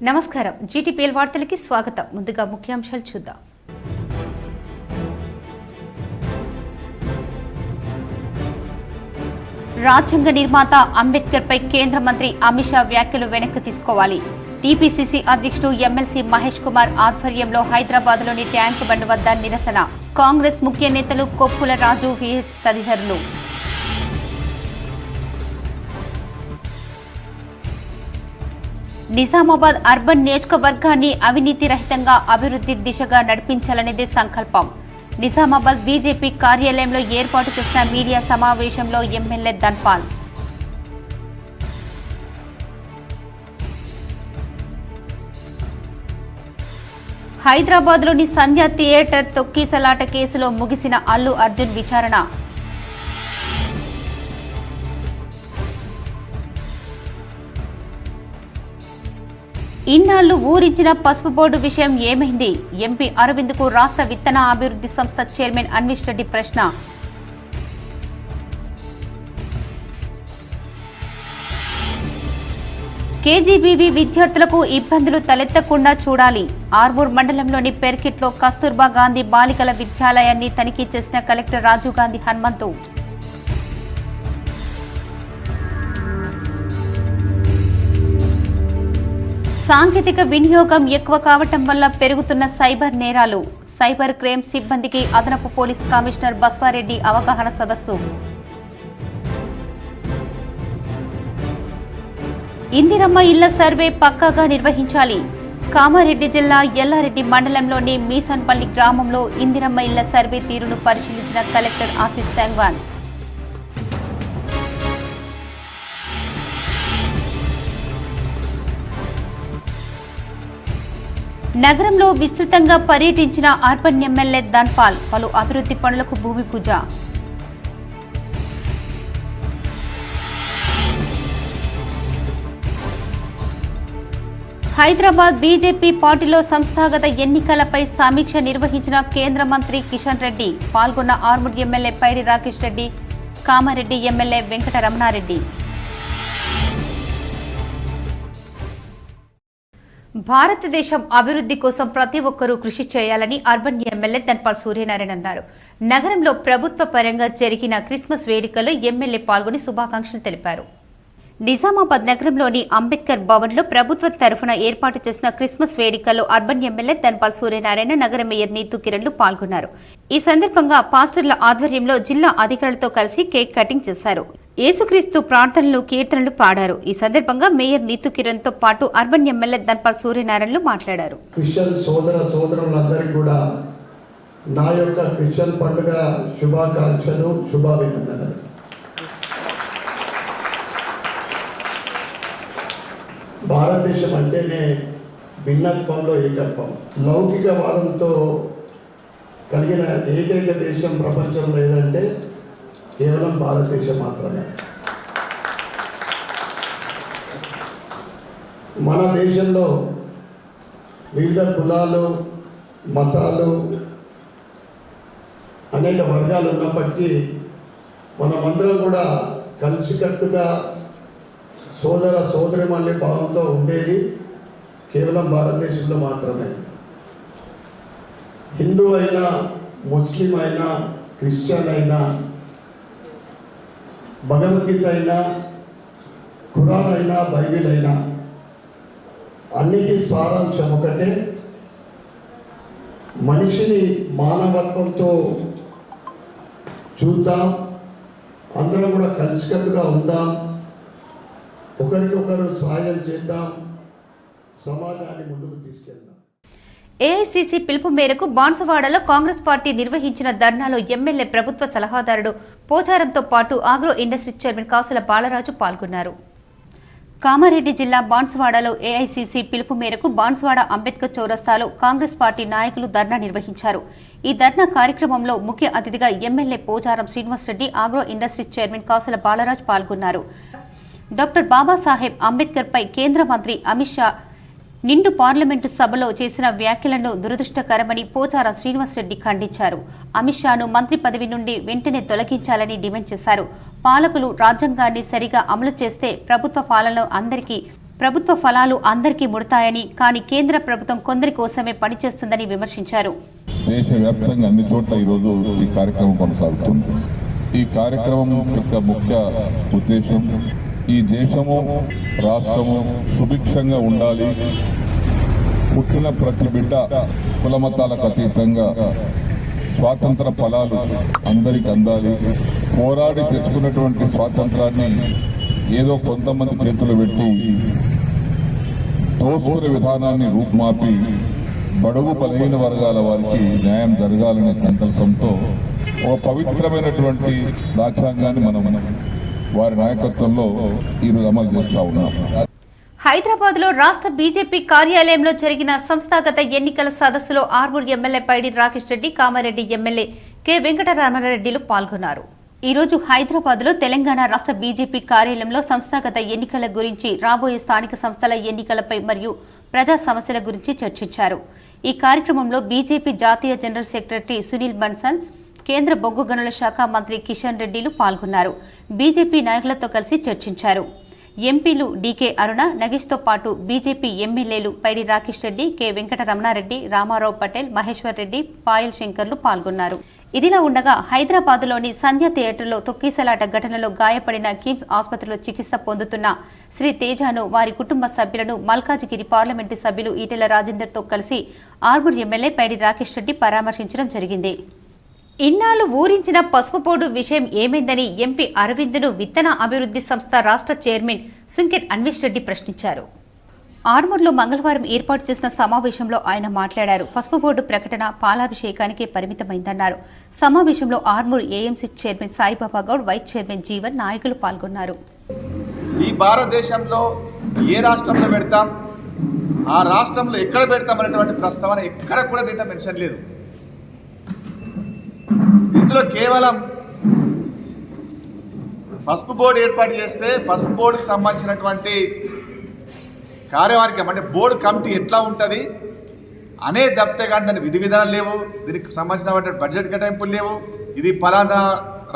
నమస్కారం జీటీపీఎల్ వార్తలకి స్వాగతం. ముందుగా ముఖ్యాంశాలు చూద్దాం. రాజ్యాంగ నిర్మాత అంబేద్కర్ పై కేంద్ర మంత్రి అమిత్ షా వ్యాఖ్యలు వెనక్కి తీసుకోవాలి. టీపీసీసీ అధ్యక్షుడు ఎమ్మెల్సీ మహేష్ కుమార్ ఆధ్వర్యంలో హైదరాబాద్లోని ట్యాంక్ బండ్ వద్ద నిరసన. కాంగ్రెస్ ముఖ్య నేతలు కొప్పుల రాజు విహెచ్ తదితరులు. నిజామాబాద్ అర్బన్ నియోజకవర్గాన్ని అవినీతి రహితంగా అభివృద్ధి దిశగా నడిపించాలనేదే సంకల్పం. నిజామాబాద్ బీజేపీ కార్యాలయంలో ఏర్పాటు చేసిన మీడియా సమావేశంలో ఎమ్మెల్యే ధన్పాల్. హైదరాబాద్లోని సంధ్య థియేటర్ తొక్కిసలాట కేసులో ముగిసిన అల్లు అర్జున్ విచారణ. ఇన్నాళ్లు ఊరించిన పసుపు బోర్డు విషయం ఏమైంది? ఎంపీ అరవింద్కు రాష్ట్ర విత్తన అభివృద్ధి సంస్థ చైర్మన్ అన్విష్ రెడ్డి ప్రశ్న. కేజీబీవీ విద్యార్థులకు ఇబ్బందులు తలెత్తకుండా చూడాలి. ఆర్మూర్ మండలంలోని పెర్కిట్లో కస్తూర్బా గాంధీ బాలికల విద్యాలయాన్ని తనిఖీ చేసిన కలెక్టర్ రాజీవ్ గాంధీ హనుమంతు. సాంకేతిక వినియోగం ఎక్కువ కావటం వల్ల పెరుగుతున్న సైబర్ నేరాలు. సైబర్ క్రైమ్ సిబ్బందికి అదనపు పోలీస్ కమిషనర్ బస్వారెడ్డి అవగాహన సదస్సు. ఇందిరమ్మ ఇళ్ల సర్వే పక్కాగా నిర్వహించాలి. కామారెడ్డి జిల్లా ఎల్లారెడ్డి మండలంలోని మీసన్పల్లి గ్రామంలో ఇందిరమ్మ ఇళ్ల సర్వే తీరును పరిశీలించిన కలెక్టర్ ఆశీష్ సంగ్వాన్. నగరంలో విస్తృతంగా పర్యటించిన అర్బన్ ఎమ్మెల్యే ధన్పాల్. పలు అభివృద్ధి పనులకు భూమి పూజ. హైదరాబాద్ బీజేపీ పార్టీలో సంస్థాగత ఎన్నికలపై సమీక్ష నిర్వహించిన కేంద్ర మంత్రి కిషన్ రెడ్డి. పాల్గొన్న ఆర్మూర్ ఎమ్మెల్యే పైడి రాకేష్ రెడ్డి, కామారెడ్డి ఎమ్మెల్యే వెంకట రమణారెడ్డి. భారతదేశం అభివృద్ధి కోసం ప్రతి ఒక్కరూ కృషి చేయాలని అర్బన్ ఎమ్మెల్యే ధన్పాల్ సూర్యనారాయణ అన్నారు. నగరంలో ప్రభుత్వ పరంగా జరిగిన క్రిస్మస్ వేడుకల్లో ఎమ్మెల్యే పాల్గొని శుభాకాంక్షలు తెలిపారు. నిజామాబాద్ నగరంలోని అంబేద్కర్ భవన్లో ప్రభుత్వ తరఫున ఏర్పాటు చేసిన క్రిస్మస్ వేడుకల్లో అర్బన్ ఎమ్మెల్యే ధన్పాల్ సూర్యనారాయణ, నగర మేయర్ నీతూ కిరణ్లు పాల్గొన్నారు. ఈ సందర్భంగా పాస్టర్ల ఆధ్వర్యంలో జిల్లా అధికారులతో కలిసి కేక్ కటింగ్ చేశారు. యేసుక్రీస్తు ప్రార్థనలు, కీర్తనలు పాడారు. ఈ సందర్భంగా మేయర్ నీతూ కిరణ్ తో పాటు అర్బన్ ఎమ్మెల్యే ధన్పాల్ సూర్యనారాయణలు మాట్లాడారు. క్రిస్టియన్ సోదరులందరికీ కూడా నా యొక్క క్రిస్టియన్ పండుగ శుభాకాంక్షలు, శుభాభినందనలు. భారతదేశం అంటేనే భిన్నత్వంలో ఏకత్వం. లౌకికవాదంతో కలిగిన ఏకైక దేశం ప్రపంచంలో ఏదంటే కేవలం భారతదేశం మాత్రమే. మన దేశంలో వివిధ కులాలు, మతాలు, అనేక వర్గాలు ఉన్నప్పటికీ మనమందరం కూడా కలిసికట్టుగా సోదరిమణి భావంతో ఉండేది కేవలం భారతదేశంలో మాత్రమే. హిందూ అయినా, ముస్లిం అయినా, క్రిస్టియన్ అయినా, భగవద్గీత అయినా, ఖురాన్ అయినా, బైబిల్ అయినా అన్నిటి సారాంశం ఒకటే. మనిషిని మానవత్వంతో చూద్దాం, అందరం కూడా కలిసికట్టుగా ఉందాం, ఒకరికొకరు సహాయం చేద్దాం, సమాజాన్ని ముందుకు తీసుకెళ్దాం. ఏఐసీసీ పిలుపు మేరకు బాన్సువాడలో కాంగ్రెస్ పార్టీ నిర్వహించిన ధర్నాలో ఎమ్మెల్యే ప్రభుత్వ సలహాదారుడు పోచారంతో పాటు agro industry chairman Kasula Balaraju పాల్గొన్నారు. కామారెడ్డి జిల్లా బాన్సువాడలో ఏఐసీసీ పిలుపు మేరకు బాన్సువాడ అంబేద్కర్ చౌరస్తాలో కాంగ్రెస్ పార్టీ నాయకులు ధర్నా నిర్వహించారు. ఈ ధర్నా కార్యక్రమంలో ముఖ్య అతిథిగా MLA Pocharam Srinivas Reddy, agro industry chairman Kasula Balaraju పాల్గొన్నారు. డాక్టర్ బాబాసాహెబ్ అంబేద్కర్ పై కేంద్ర మంత్రి అమిత్ షా నిండు పార్లమెంటు సభలో చేసిన వ్యాఖ్యలను దురదృష్టకరమని పోచారం శ్రీనివాసరెడ్డి ఖండించారు. అమిత్ షాను మంత్రి పదవి నుండి వెంటనే తొలగించాలని డిమాండ్ చేశారు. పాలకులు రాజ్యాంగాన్ని సరిగా అమలు చేస్తే ప్రభుత్వ పాలనలో అందరికీ ప్రభుత్వ ఫలాలు అందరికీ ముడతాయని, కానీ కేంద్ర ప్రభుత్వం కొందరి కోసమే పనిచేస్తుందని విమర్శించారు. దేశవ్యాప్తంగా అన్ని చోట్ల ఈరోజు ఈ కార్యక్రమం కొనసాగుతుంది. ఈ కార్యక్రమం యొక్క ముఖ్య ఉద్దేశం ఈ దేశము రాష్ట్రము సుభిక్షంగా ఉండాలి, పుట్టిన ప్రతి బిడ్డ కులమతాలకు అతీతంగా స్వాతంత్ర ఫలాలు అందరికి అందాలి, పోరాడి తెచ్చుకున్నటువంటి స్వాతంత్రాన్ని ఏదో కొంతమంది చేతులు పెట్టి దోసుకునే విధానాన్ని రూపుమాపి బడుగు బలహీన వర్గాల వారికి న్యాయం జరగాలనే సంకల్పంతో ఒక పవిత్రమైనటువంటి రాజ్యాంగాన్ని మనం వారి నాయకత్వంలో ఈరోజు అమలు చేస్తూ ఉన్నాం. హైదరాబాద్ లో రాష్ట్ర బీజేపీ కార్యాలయంలో జరిగిన సంస్థాగత ఎన్నికల సదస్సులో ఆర్మూర్ ఎమ్మెల్యే పైడి రాకేష్ రెడ్డి, కామారెడ్డి ఎమ్మెల్యే కె వెంకటరామారెడ్డిలు పాల్గొన్నారు. ఈ రోజు హైదరాబాద్ లో తెలంగాణ రాష్ట్ర బీజేపీ కార్యాలయంలో సంస్థాగత ఎన్నికల గురించి, రాబోయే స్థానిక సంస్థల ఎన్నికలపై మరియు ప్రజా సమస్యల గురించి చర్చించారు. ఈ కార్యక్రమంలో బీజేపీ జాతీయ జనరల్ సెక్రటరీ సునీల్ బన్సల్, కేంద్ర బొగ్గు గనుల శాఖ మంత్రి కిషన్ రెడ్డిలు పాల్గొన్నారు. బీజేపీ నాయకులతో కలిసి చర్చించారు. ఎంపీలు డీకే అరుణ, నగేష్తో పాటు బీజేపీ ఎమ్మెల్యేలు పైడి రాకేష్ రెడ్డి, కె వెంకటరమణారెడ్డి, రామారావు పటేల్, మహేశ్వర్ రెడ్డి, పాయల్ శంకర్లు పాల్గొన్నారు. ఇదిలా ఉండగా హైదరాబాద్లోని సంధ్య థియేటర్లో తొక్కిసలాట ఘటనలో గాయపడిన కిమ్స్ ఆసుపత్రిలో చికిత్స పొందుతున్న శ్రీ తేజాను, వారి కుటుంబ సభ్యులను మల్కాజిగిరి పార్లమెంటు సభ్యులు ఈటెల రాజేందర్తో కలిసి ఆర్మూర్ ఎమ్మెల్యే పైడి రాకేష్ రెడ్డి పరామర్శించడం జరిగింది. ఇన్నాళ్లు ఊరించిన పసుపు బోర్డు విషయం ఏమైందని ఎంపీ అరవింద్ను విత్తన అభివృద్ధి సంస్థ రాష్ట్ర చైర్మన్ సుంకెట్ అన్వేష్ రెడ్డి ప్రశ్నించారు. ఆర్మూర్లో మంగళవారం ఏర్పాటు చేసిన సమావేశంలో ఆయన మాట్లాడారు. పసుపు బోర్డు ప్రకటన పాలాభిషేకానికే పరిమితమైందన్నారు. సమావేశంలో Armoor AMC chairman Saibaba Goud, vice chairman Jeevan, నాయకులు పాల్గొన్నారు. ఈ భారతదేశంలో ఏ రాష్ట్రంలో పెడతాం, ఆ రాష్ట్రంలో ఎక్కడ పెడతాం అనేటువంటి ప్రస్తావన ఎక్కడ కూడా దీంట్లో మెన్షన్ లేదు. ఇందులో కేవలం పసుపు బోర్డు ఏర్పాటు చేస్తే పసుపు బోర్డుకి సంబంధించినటువంటి కార్యవర్గం అంటే బోర్డు కమిటీ ఎట్లా ఉంటుంది అనే తప్పితే కానీ దాని విధి విధానాలు లేవు, దీనికి సంబంధించినటువంటి బడ్జెట్ కేటాయింపులు లేవు, ఇది పలానా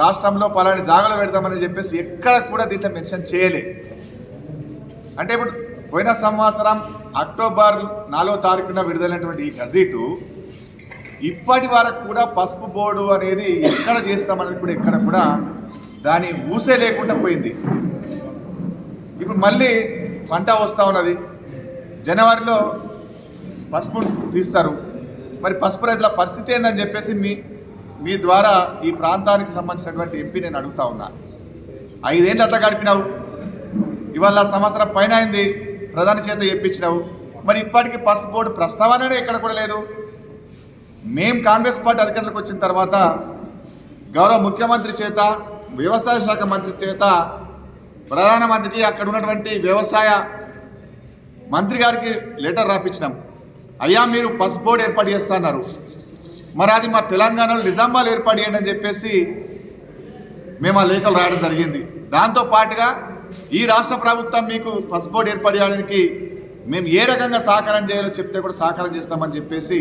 రాష్ట్రంలో పలానా జాగాలో పెడతామని చెప్పేసి ఎక్కడ కూడా దీంట్లో మెన్షన్ చేయలేదు. అంటే ఇప్పుడు పోయిన సంవత్సరం అక్టోబర్ 4వ తారీఖున విడుదలైనటువంటి ఈ గజెటు ఇప్పటి వరకు కూడా పసుపు బోర్డు అనేది ఎక్కడ చేస్తామనేది కూడా ఎక్కడ కూడా దాని ఊసే లేకుండా పోయింది. ఇప్పుడు మళ్ళీ పంట వస్తూ ఉన్నది, జనవరిలో పసుపు తీస్తారు. మరి పసుపు రైతుల పరిస్థితి ఏందని చెప్పేసి మీ ద్వారా ఈ ప్రాంతానికి సంబంధించినటువంటి ఎంపీ నేను అడుగుతా ఉన్నా. 5 ఏళ్ళు అట్లా గడిపినావు, ఇవాళ సంవత్సరం పైన అయింది, ప్రధాని చేత చెప్పించినావు, మరి ఇప్పటికీ పసుపు బోర్డు ప్రస్తావననే ఎక్కడ కూడా లేదు. మేము కాంగ్రెస్ పార్టీ అధికారంలోకి వచ్చిన తర్వాత గౌరవ ముఖ్యమంత్రి చేత, వ్యవసాయ శాఖ మంత్రి చేత, ప్రధానమంత్రికి, అక్కడ ఉన్నటువంటి వ్యవసాయ మంత్రి గారికి లెటర్ రాపించినాం. అయ్యా మీరు పసుపు బోర్డు ఏర్పాటు చేస్తున్నారు, మరి అది మా తెలంగాణలో నిజామాబాద్ ఏర్పాటు చేయండి అని చెప్పేసి మేము ఆ లేఖలు రాయడం జరిగింది. దాంతో పాటుగా ఈ రాష్ట్ర ప్రభుత్వం మీకు పసుపు బోర్డు ఏర్పాటు చేయడానికి మేము ఏ రకంగా సహకారం చేయాలో చెప్తే కూడా సహకారం చేస్తామని చెప్పేసి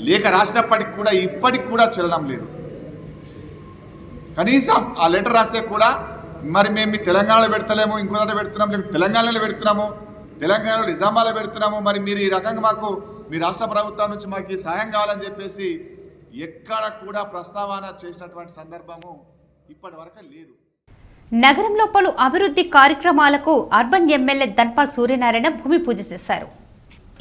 లేఖ రాసినప్పటికి కూడా ఇప్పటికి కూడా చెల్లడం లేదు. కనీసం ఆ లెటర్ రాస్తే కూడా మరి మేము మీ తెలంగాణలో పెడతలేము, ఇంకో దగ్గర పెడుతున్నాము, లేకపోతే తెలంగాణలో పెడుతున్నాము, తెలంగాణలో నిజామాబాద్లో పెడుతున్నాము, మరి మీరు ఈ రకంగా మాకు మీ రాష్ట్ర ప్రభుత్వం నుంచి మాకు ఈ సాయం కావాలని చెప్పేసి ఎక్కడ కూడా ప్రస్తావన చేసినటువంటి సందర్భము ఇప్పటి వరకు లేదు. నగరంలో పలు అభివృద్ధి కార్యక్రమాలకు అర్బన్ ఎమ్మెల్యే ధన్పాల్ సూర్యనారాయణ భూమి పూజ చేశారు.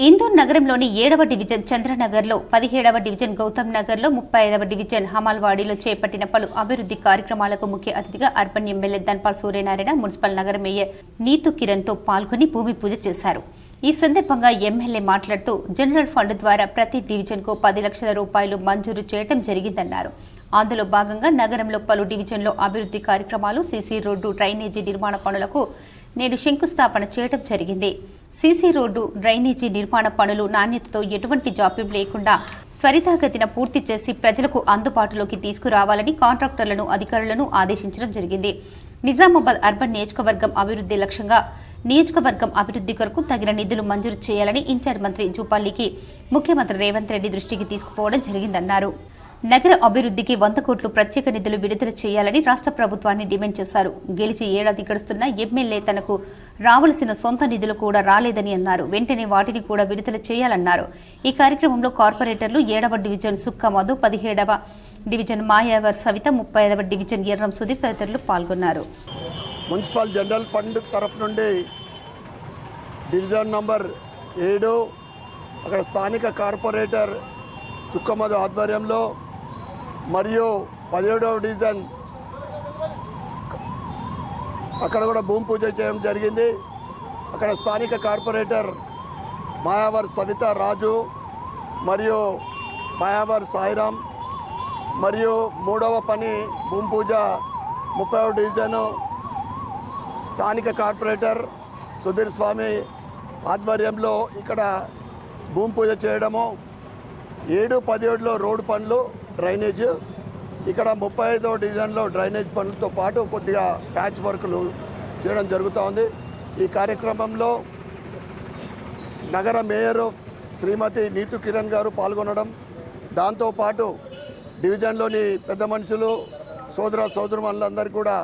ఇందూర్ నగరంలోని 7వ డివిజన్ చంద్రనగర్లో, 17వ డివిజన్ గౌతమ్ నగర్లో, 35వ డివిజన్ హమాల్వాడిలో చేపట్టిన పలు అభివృద్ధి కార్యక్రమాలకు ముఖ్య అతిథిగా urban MLA Dhanpal Suryanarayana municipal నగర మేయర్ నీతు కిరణ్తో పాల్గొని భూమి పూజ చేశారు. ఈ సందర్భంగా ఎమ్మెల్యే మాట్లాడుతూ జనరల్ ఫండ్ ద్వారా ప్రతి డివిజన్కు 10 లక్షల రూపాయలు మంజూరు చేయడం జరిగిందన్నారు. అందులో భాగంగా నగరంలో పలు డివిజన్లో అభివృద్ధి కార్యక్రమాలు, సీసీ రోడ్డు, డ్రైనేజీ నిర్మాణ పనులకు నేడు శంకుస్థాపన చేయడం జరిగింది. సీసీ రోడ్డు, డ్రైనేజీ నిర్మాణ పనులు నాణ్యతతో ఎటువంటి జాప్యం లేకుండా త్వరితగతిన పూర్తి చేసి ప్రజలకు అందుబాటులోకి తీసుకురావాలని కాంట్రాక్టర్లను, అధికారులను ఆదేశించడం జరిగింది. నిజామాబాద్ అర్బన్ నియోజకవర్గం అభివృద్ధి లక్ష్యంగా నియోజకవర్గం అభివృద్ధి కొరకు తగిన నిధులు మంజూరు చేయాలని ఇన్ఛార్జ్ మంత్రి జూపాల్లికి ముఖ్యమంత్రి రేవంత్ రెడ్డి దృష్టికి తీసుకుపోవడం జరిగిందన్నారు. నగర అభివృద్ధికి 100 కోట్లు ప్రత్యేక నిధులు విడుదల చేయాలని రాష్ట్ర ప్రభుత్వాన్ని డిమాండ్ చేశారు. గెలిచి ఏడాది గడుస్తున్న ఎమ్మెల్యే తనకు రావాల్సిన సొంత నిధులు కూడా రాలేదని అన్నారు. వెంటనే వాటిని కూడా విడుదల చేయాలన్నారు. ఈ కార్యక్రమంలో కార్పొరేటర్లు 7వ డివిజన్ సుక్క మధు, 17వ డివిజన్ మాయావర్ సవిత, 35వ డివిజన్ ఎర్రం సుధీర్ తదితరులు పాల్గొన్నారు. మున్సిపల్ జనరల్ ఫండ్ తరఫు నుండి డివిజన్ నంబర్ 7 అక్కడ స్థానిక కార్పొరేటర్ చుక్కమధు ఆధ్వర్యంలో మరియు 17వ డివిజన్ అక్కడ కూడా భూమి పూజ చేయడం జరిగింది. అక్కడ స్థానిక కార్పొరేటర్ మాయావర్ సవిత రాజు మరియు మాయావర్ సాయిరామ్ మరియు 3వ పని భూమి పూజ 30వ డివిజను స్థానిక కార్పొరేటర్ సుధీర్ స్వామి ఆధ్వర్యంలో ఇక్కడ భూమి పూజ చేయడము. 7, 17లో రోడ్డు పనులు, డ్రైనేజ్, ఇక్కడ 35వ డివిజన్లో డ్రైనేజ్ పనులతో పాటు కొద్దిగా ప్యాచ్ వర్కులు చేయడం జరుగుతూ ఉంది. ఈ కార్యక్రమంలో నగర మేయరు శ్రీమతి నీతు కిరణ్ గారు పాల్గొనడం, దాంతోపాటు డివిజన్లోని పెద్ద మనుషులు, సోదరులందరికీ కూడా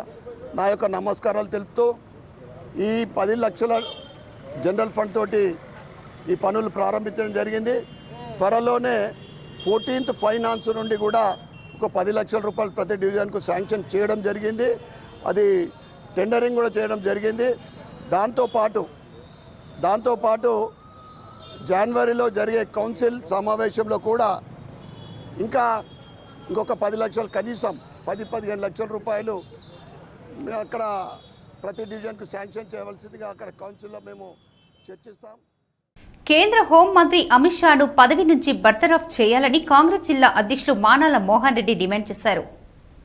నా యొక్క నమస్కారాలు తెలుపుతూ ఈ 10 లక్షల జనరల్ ఫండ్ తోటి ఈ పనులు ప్రారంభించడం జరిగింది. త్వరలోనే 14th ఫైనాన్స్ నుండి కూడా ఒక 10 లక్షల రూపాయలు ప్రతి డివిజన్కు శాంక్షన్ చేయడం జరిగింది. అది టెండరింగ్ కూడా చేయడం జరిగింది. దాంతోపాటు జనవరిలో జరిగే కౌన్సిల్ సమావేశంలో కూడా ఇంకొక 10 లక్షలు, కనీసం 10-15 లక్షల రూపాయలు అక్కడ ప్రతి డివిజన్కు శాంక్షన్ చేయవలసిందిగా అక్కడ కౌన్సిల్లో మేము చర్చిస్తాం. కేంద్ర హోంమంత్రి అమిత్ షాను పదవి నుంచి బర్తరఫ్ చేయాలని కాంగ్రెస్ జిల్లా అధ్యక్షులు మానాల మోహన్ రెడ్డి డిమాండ్ చేశారు.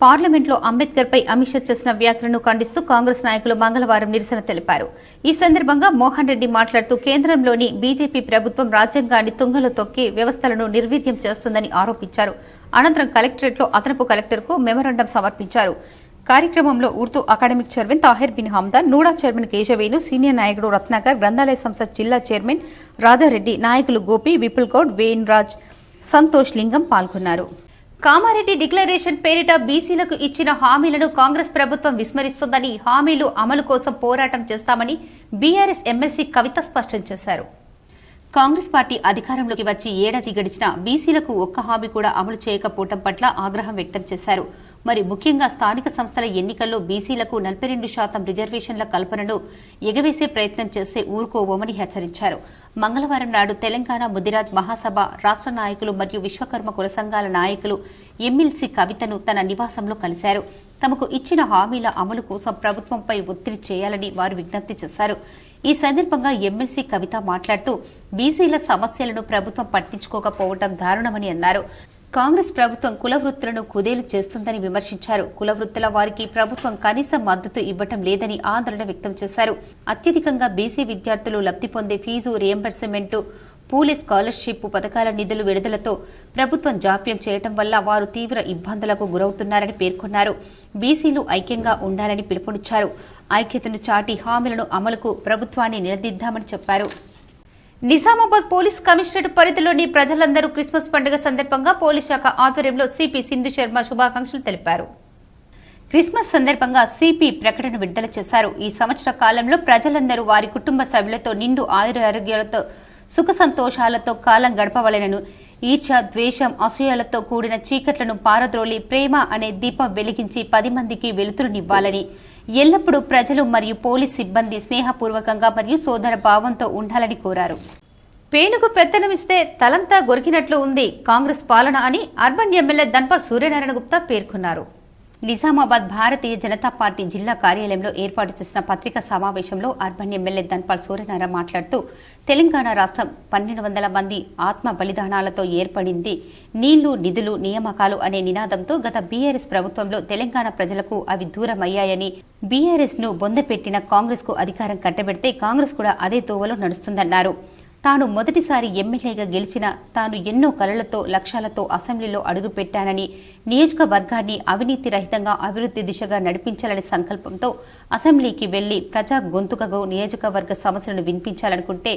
పార్లమెంట్లో అంబేద్కర్పై అమిత్ షా చేసిన వ్యాఖ్యలను ఖండిస్తూ కాంగ్రెస్ నాయకులు మంగళవారం నిరసన తెలిపారు. ఈ సందర్భంగా మోహన్ రెడ్డి మాట్లాడుతూ కేంద్రంలోని బీజేపీ ప్రభుత్వం రాజ్యాంగాన్ని తుంగలో తొక్కి వ్యవస్థలను నిర్వీర్యం చేస్తుందని ఆరోపించారు. అనంతరం కలెక్టరేట్లో అదనపు కలెక్టర్కు మెమరాండం సమర్పించారు. కార్యక్రమంలో Urdu academic chairman Tahir bin Hamdan, NUDA chairman Keshavenu, senior నాయకుడు రత్నాకర్, గ్రంథాలయ సంస్థ జిల్లా చైర్మన్ రాజారెడ్డి, నాయకులు గోపి, విపుల్ గౌడ్, వేన్ రాజ్, సంతోష్ లింగం పాల్గొన్నారు. కామారెడ్డి డిక్లరేషన్ పేరిట బీసీలకు ఇచ్చిన హామీలను కాంగ్రెస్ ప్రభుత్వం విస్మరిస్తోందని, హామీలు అమలు కోసం పోరాటం చేస్తామని బీఆర్ఎస్ ఎమ్మెల్సీ కవిత స్పష్టం చేశారు. కాంగ్రెస్ పార్టీ అధికారంలోకి వచ్చి ఏడాది గడిచినా బీసీలకు ఒక్క హామీ కూడా అమలు చేయకపోవడం పట్ల ఆగ్రహం వ్యక్తం చేశారు. మరి ముఖ్యంగా స్థానిక సంస్థల ఎన్నికల్లో బీసీలకు 42% రిజర్వేషన్ల కల్పనను ఎగవేసే ప్రయత్నం చేస్తే ఊరుకోవోమని హెచ్చరించారు. మంగళవారం నాడు తెలంగాణ ముదిరాజ్ మహాసభ రాష్ట్ర నాయకులు మరియు విశ్వకర్మ కుల సంఘాల నాయకులు ఎమ్మెల్సీ కవితను తన నివాసంలో కలిశారు. తమకు ఇచ్చిన హామీల అమలు కోసం ప్రభుత్వంపై ఒత్తిడి చేయాలని వారు విజ్ఞప్తి చేశారు. ఈ సందర్భంగా ఎమ్మెల్సీ కవిత మాట్లాడుతూ బీసీల సమస్యలను ప్రభుత్వం పట్టించుకోకపోవడం దారుణమని అన్నారు. కాంగ్రెస్ ప్రభుత్వం కుల వృత్తులను కుదేలు చేస్తుందని విమర్శించారు. కుల వృత్తుల వారికి ప్రభుత్వం కనీస మద్దతు ఇవ్వటం లేదని ఆందోళన వ్యక్తం చేశారు. అత్యధికంగా బీసీ విద్యార్థులు లబ్ధి పొందే ఫీజు రియంబర్స్మెంట్, పూలే స్కాలర్షిప్ పథకాల నిధులు విడుదలతో ప్రభుత్వం జాప్యం చేయటం వల్ల వారు తీవ్ర ఇబ్బందులకు గురవుతున్నారని పేర్కొన్నారు. బీసీలు ఐక్యంగా ఉండాలని పిలుపునిచ్చారు. ఐక్యతను చాటి హామీలను అమలుకు ప్రభుత్వాన్ని నిలదీద్దామని చెప్పారు. నిజామాబాద్ పోలీస్ కమిషనరేట్ పరిధిలోని ప్రజలందరూ క్రిస్మస్ పండుగ సందర్భంగా పోలీస్ శాఖ ఆధ్వర్యంలో సిపి సింధు శర్మ శుభాకాంక్షలు తెలిపారు. క్రిస్మస్ సందర్భంగా సిపి ప్రకటన విడుదల చేశారు. ఈ సంవత్సర కాలంలో ప్రజలందరూ వారి కుటుంబ సభ్యులతో నిండు ఆయురారోగ్యాలతో సుఖ సంతోషాలతో కాలం గడపవలెనను, ఈర్ష్య, ద్వేషం, అసూయలతో కూడిన చీకట్లను పారద్రోలి ప్రేమ అనే దీపం వెలిగించి 10 మందికి వెలుతురునివ్వాలని, ఎల్లప్పుడూ ప్రజలు మరియు పోలీస్ సిబ్బంది స్నేహపూర్వకంగా మరియు సోదర భావంతో ఉండాలని కోరారు. పేనుగు పెత్తనమిస్తే తలంతా గొరికినట్లు ఉంది కాంగ్రెస్ పాలన అని అర్బన్ ఎమ్మెల్యే ధన్పాల్ సూర్యనారాయణ గుప్తా పేర్కొన్నారు. నిజామాబాద్ భారతీయ జనతా పార్టీ జిల్లా కార్యాలయంలో ఏర్పాటు చేసిన పత్రికా సమావేశంలో అర్బన్ ఎమ్మెల్యే ధన్పాల్ సూర్యనారాయణ మాట్లాడుతూ తెలంగాణ రాష్ట్రం 1200 మంది ఆత్మ బలిదానాలతో ఏర్పడింది. నీళ్లు, నిధులు, నియామకాలు అనే నినాదంతో గత బీఆర్ఎస్ ప్రభుత్వంలో తెలంగాణ ప్రజలకు అవి దూరమయ్యాయని, బీఆర్ఎస్ ను బొందపెట్టిన కాంగ్రెస్ కు అధికారం కట్టబెడితే కాంగ్రెస్ కూడా అదే తోవలో నడుస్తుందన్నారు. తాను మొదటిసారి ఎమ్మెల్యేగా గెలిచిన తాను ఎన్నో కలలతో లక్ష్యాలతో అసెంబ్లీలో అడుగుపెట్టానని, నియోజకవర్గాన్ని అవినీతి రహితంగా అభివృద్ధి దిశగా నడిపించాలనే సంకల్పంతో అసెంబ్లీకి వెళ్లి ప్రజా గొంతుకగా నియోజకవర్గ సమస్యలను వినిపించాలనుకుంటే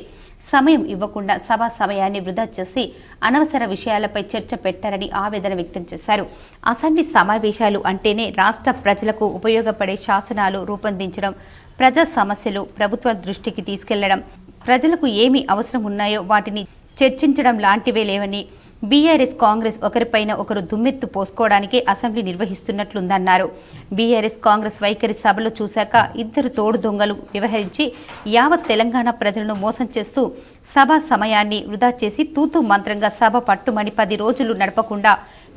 సమయం ఇవ్వకుండా సభా సమయాన్ని వృధా చేసి అనవసర విషయాలపై చర్చ పెట్టారని ఆవేదన వ్యక్తం చేశారు. అసెంబ్లీ సమావేశాలు అంటేనే రాష్ట్ర ప్రజలకు ఉపయోగపడే శాసనాలు రూపొందించడం, ప్రజా సమస్యలు ప్రభుత్వ దృష్టికి తీసుకెళ్లడం, ప్రజలకు ఏమి అవసరం ఉన్నాయో వాటిని చర్చించడం లాంటివే లేవని, బీఆర్ఎస్ కాంగ్రెస్ ఒకరిపైన ఒకరు దుమ్మెత్తు పోసుకోవడానికే అసెంబ్లీ నిర్వహిస్తున్నట్లుందన్నారు. బీఆర్ఎస్ కాంగ్రెస్ వైఖరి సభలో చూశాక ఇద్దరు తోడు దొంగలు వ్యవహరించి యావత్ తెలంగాణ ప్రజలను మోసం చేస్తూ సభా సమయాన్ని వృధా చేసి తూతూ మంత్రంగా సభ పట్టుమని 10 రోజులు నడపకుండా,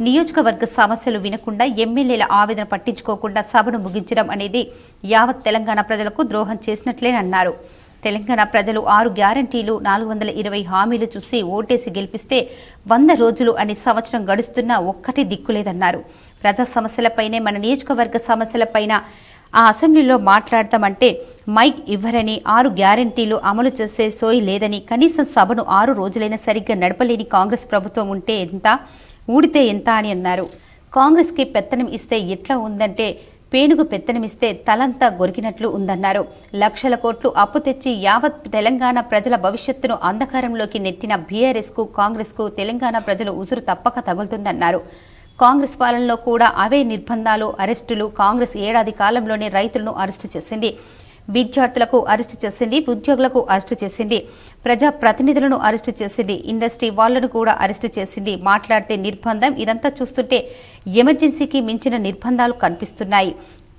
నియోజకవర్గ సమస్యలు వినకుండా, ఎమ్మెల్యేల ఆవేదన పట్టించుకోకుండా సభను ముగించడం అనేది యావత్ తెలంగాణ ప్రజలకు ద్రోహం చేసినట్లేనన్నారు. తెలంగాణ ప్రజలు 6 గ్యారంటీలు, 420 హామీలు చూసి ఓటేసి గెలిపిస్తే 100 రోజులు అని సంవత్సరం గడుస్తున్నా ఒక్కటి దిక్కులేదన్నారు. ప్రజా సమస్యలపైనే, మన నియోజకవర్గ సమస్యలపైన ఆ అసెంబ్లీలో మాట్లాడతామంటే మైక్ ఇవ్వరని, 6 గ్యారంటీలు అమలు చేసే సోయి లేదని, కనీసం సభను 6 రోజులైనా సరిగ్గా నడపలేని కాంగ్రెస్ ప్రభుత్వం ఉంటే ఎంత, ఊడితే ఎంత అని అన్నారు. కాంగ్రెస్కి పెత్తనం ఇస్తే ఎట్లా ఉందంటే పేనుగు పెత్తనమిస్తే తలంతా గొరికినట్లు ఉందన్నారు. లక్షల కోట్లు అప్పు తెచ్చి యావత్ తెలంగాణ ప్రజల భవిష్యత్తును అంధకారంలోకి నెట్టిన బీఆర్ఎస్కు, కాంగ్రెస్కు తెలంగాణ ప్రజలు ఉసురు తప్పక తగులుతుందన్నారు. కాంగ్రెస్ పాలనలో కూడా అవే నిర్బంధాలు, అరెస్టులు. కాంగ్రెస్ ఏడాది కాలంలోనే రైతులను అరెస్టు చేసింది, విద్యార్థులకు అరెస్టు చేసింది, ఉద్యోగులకు అరెస్టు చేసింది, ప్రజా ప్రతినిధులను అరెస్టు చేసింది, ఇండస్ట్రీ వాళ్లను కూడా అరెస్టు చేసింది. మాట్లాడితే నిర్బంధం, ఇదంతా చూస్తుంటే ఎమర్జెన్సీకి మించిన నిర్బంధాలు కనిపిస్తున్నాయి.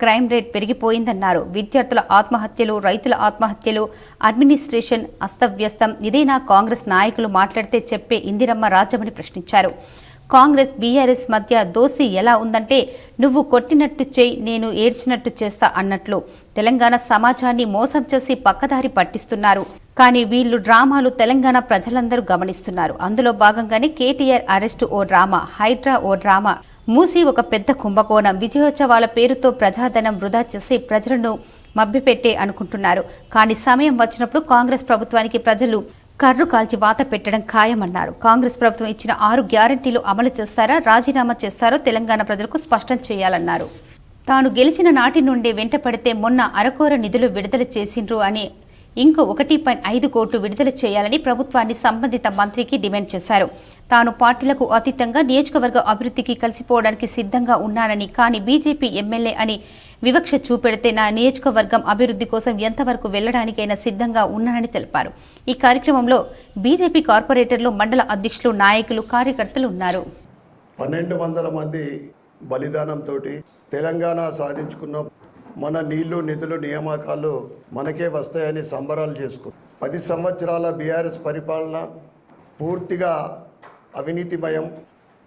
క్రైమ్ రేట్ పెరిగిపోయిందన్నారు. విద్యార్థుల ఆత్మహత్యలు, రైతుల ఆత్మహత్యలు, అడ్మినిస్ట్రేషన్ అస్తవ్యస్తం. ఇదేనా కాంగ్రెస్ నాయకులు మాట్లాడితే చెప్పే ఇందిరమ్మ రాజ్యమని ప్రశ్నించారు. కాంగ్రెస్ బీఆర్ఎస్ మధ్య దోస్తీ ఎలా ఉందంటే నువ్వు కొట్టినట్టు చేయి, నేను ఏడ్చినట్టు చేస్తా అన్నట్లు. తెలంగాణ సమాజాన్ని మోసం చేసి పక్కదారి పట్టిస్తున్నారు. కానీ వీళ్ళు డ్రామాలు తెలంగాణ ప్రజలందరూ గమనిస్తున్నారు. అందులో భాగంగానే కేటీఆర్ అరెస్టు ఓ డ్రామా, హైడ్రా ఓ డ్రామా, మూసి ఒక పెద్ద కుంభకోణం. విజయోత్సవాల పేరుతో ప్రజాధనం వృధా చేసి ప్రజలను మభ్యపెట్టే అనుకుంటున్నారు. కానీ సమయం వచ్చినప్పుడు కాంగ్రెస్ ప్రభుత్వానికి ప్రజలు కర్రు కాల్చి వాత పెట్టడం ఖాయమన్నారు. కాంగ్రెస్ ప్రభుత్వం ఇచ్చిన 6 గ్యారంటీలు అమలు చేస్తారా, రాజీనామా చేస్తారో తెలంగాణ ప్రజలకు స్పష్టం చేయాలన్నారు. తాను గెలిచిన నాటి నుండే వెంట పడితే మొన్న అరకోర నిధులు విడుదల చేసిండ్రు అని ఇంకో 1.5 కోట్లు విడుదల చేయాలని ప్రభుత్వాన్ని సంబంధిత మంత్రికి డిమాండ్ చేశారు. తాను పార్టీలకు అతీతంగా నియోజకవర్గ అభివృద్ధికి కలిసిపోవడానికి సిద్ధంగా ఉన్నానని, కానీ బీజేపీ ఎమ్మెల్యే అని వివక్ష చూపెడితే నా నియోజకవర్గం అభివృద్ధి కోసం ఎంతవరకు వెళ్లడానికైనా సిద్ధంగా ఉన్నానని తెలిపారు. ఈ కార్యక్రమంలో బీజేపీ కార్పొరేటర్లు, మండల అధ్యక్షులు, నాయకులు, కార్యకర్తలు ఉన్నారు. 1200 మంది బలిదానంతో తెలంగాణ సాధించుకున్న మన నీళ్లు, నిధులు, నియామకాలు మనకే వస్తాయని సంబరాలు చేసుకున్నాం. 10 సంవత్సరాల బీఆర్ఎస్ పరిపాలన పూర్తిగా అవినీతిమయం,